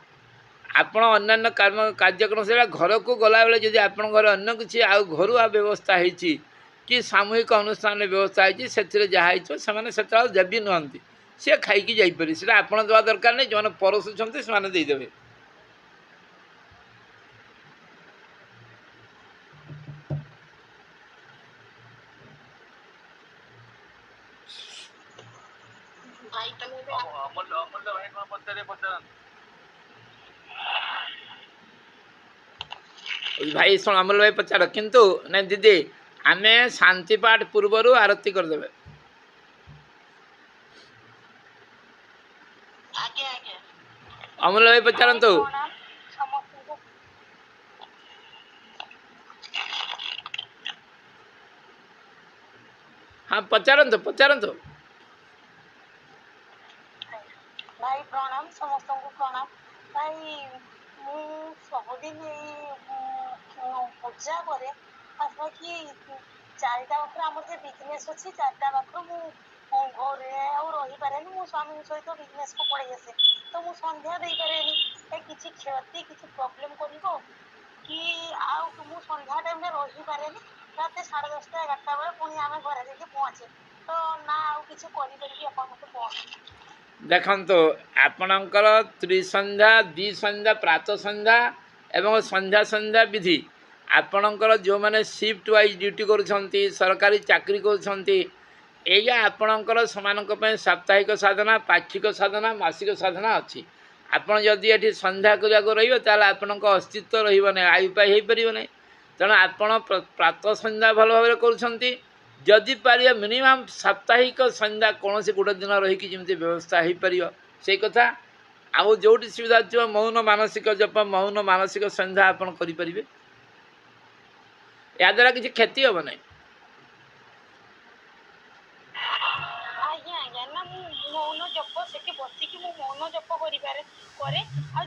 Speaker 1: आपण अन्य कार्यक्रम से घर को गला बेले जब आप घर अन्य किसी आउ घर व्यवस्था होती कि सामूहिक अनुष्ठान व्यवस्था होती से जहाँ से देवी नुहति सी खाई जापरि से आप देवा दरकार नहीं जो परसुंट से देदेवे।
Speaker 3: ଭାଇ ତମେ
Speaker 2: ଅମୂଲ୍ୟ ଭାଇ କ'ଣ ପଚାରନ୍ତୁ।
Speaker 1: भाई शुण अमूल्य भाई पचार किंतु नहीं दीदी आमे शांति पाठ पूर्वर आरती करदे। अमूल्य भाई पचारतु। हाँ पचारतु पचारतु।
Speaker 3: भाई प्रणाम समस्त को प्रणाम। भाई मु सबुदिन पूजा करे पाखापाखि 4टा पाखर आम जो बिजनेस अच्छी 4टा पाखर मु घरे रही पारे मो स्वामी सहित बिजनेस को पड़े आसे तो मु संध्या दे पारे किसी क्षति किसी प्रॉब्लम करिवो कि आउ मु संध्या टाइम रे रही पारे रात 10:30 11टा बेले पुणी आम घर जाके पहुँचे तो ना आउ किसी करि परिबि अपन मते कहू।
Speaker 1: देखो आपणकर त्रिसंध्या द्विसंध्या प्रातः संध्या एवं संध्या संध्या विधि आपणकर जो मैंने शिफ्ट वाइज ड्यूटी कर सरकारी चाकरी कर आपणकर समान साप्ताहिक साधना पाक्षिक साधना मासिक साधना अच्छी आपड़ जदि ये संध्या करने रही आपण अस्तित्व रही आयुपाय हो पार ना तेणु आपण प्रातः संध्या भल भाव कर जदि पारे मिनिमम साप्ताहिक संध्या कौन से गोटे दिन रहीकि जमी व्यवस्था हो पार से कथा आउ जो सुविधा थी मौन मानसिक जप मौन मानसिक संध्या आपड़ करें या द्वारा किसी क्षति हम ना।
Speaker 3: आज्ञा आज्ञा ना मौन जप से बसिकी मौन जप करे आ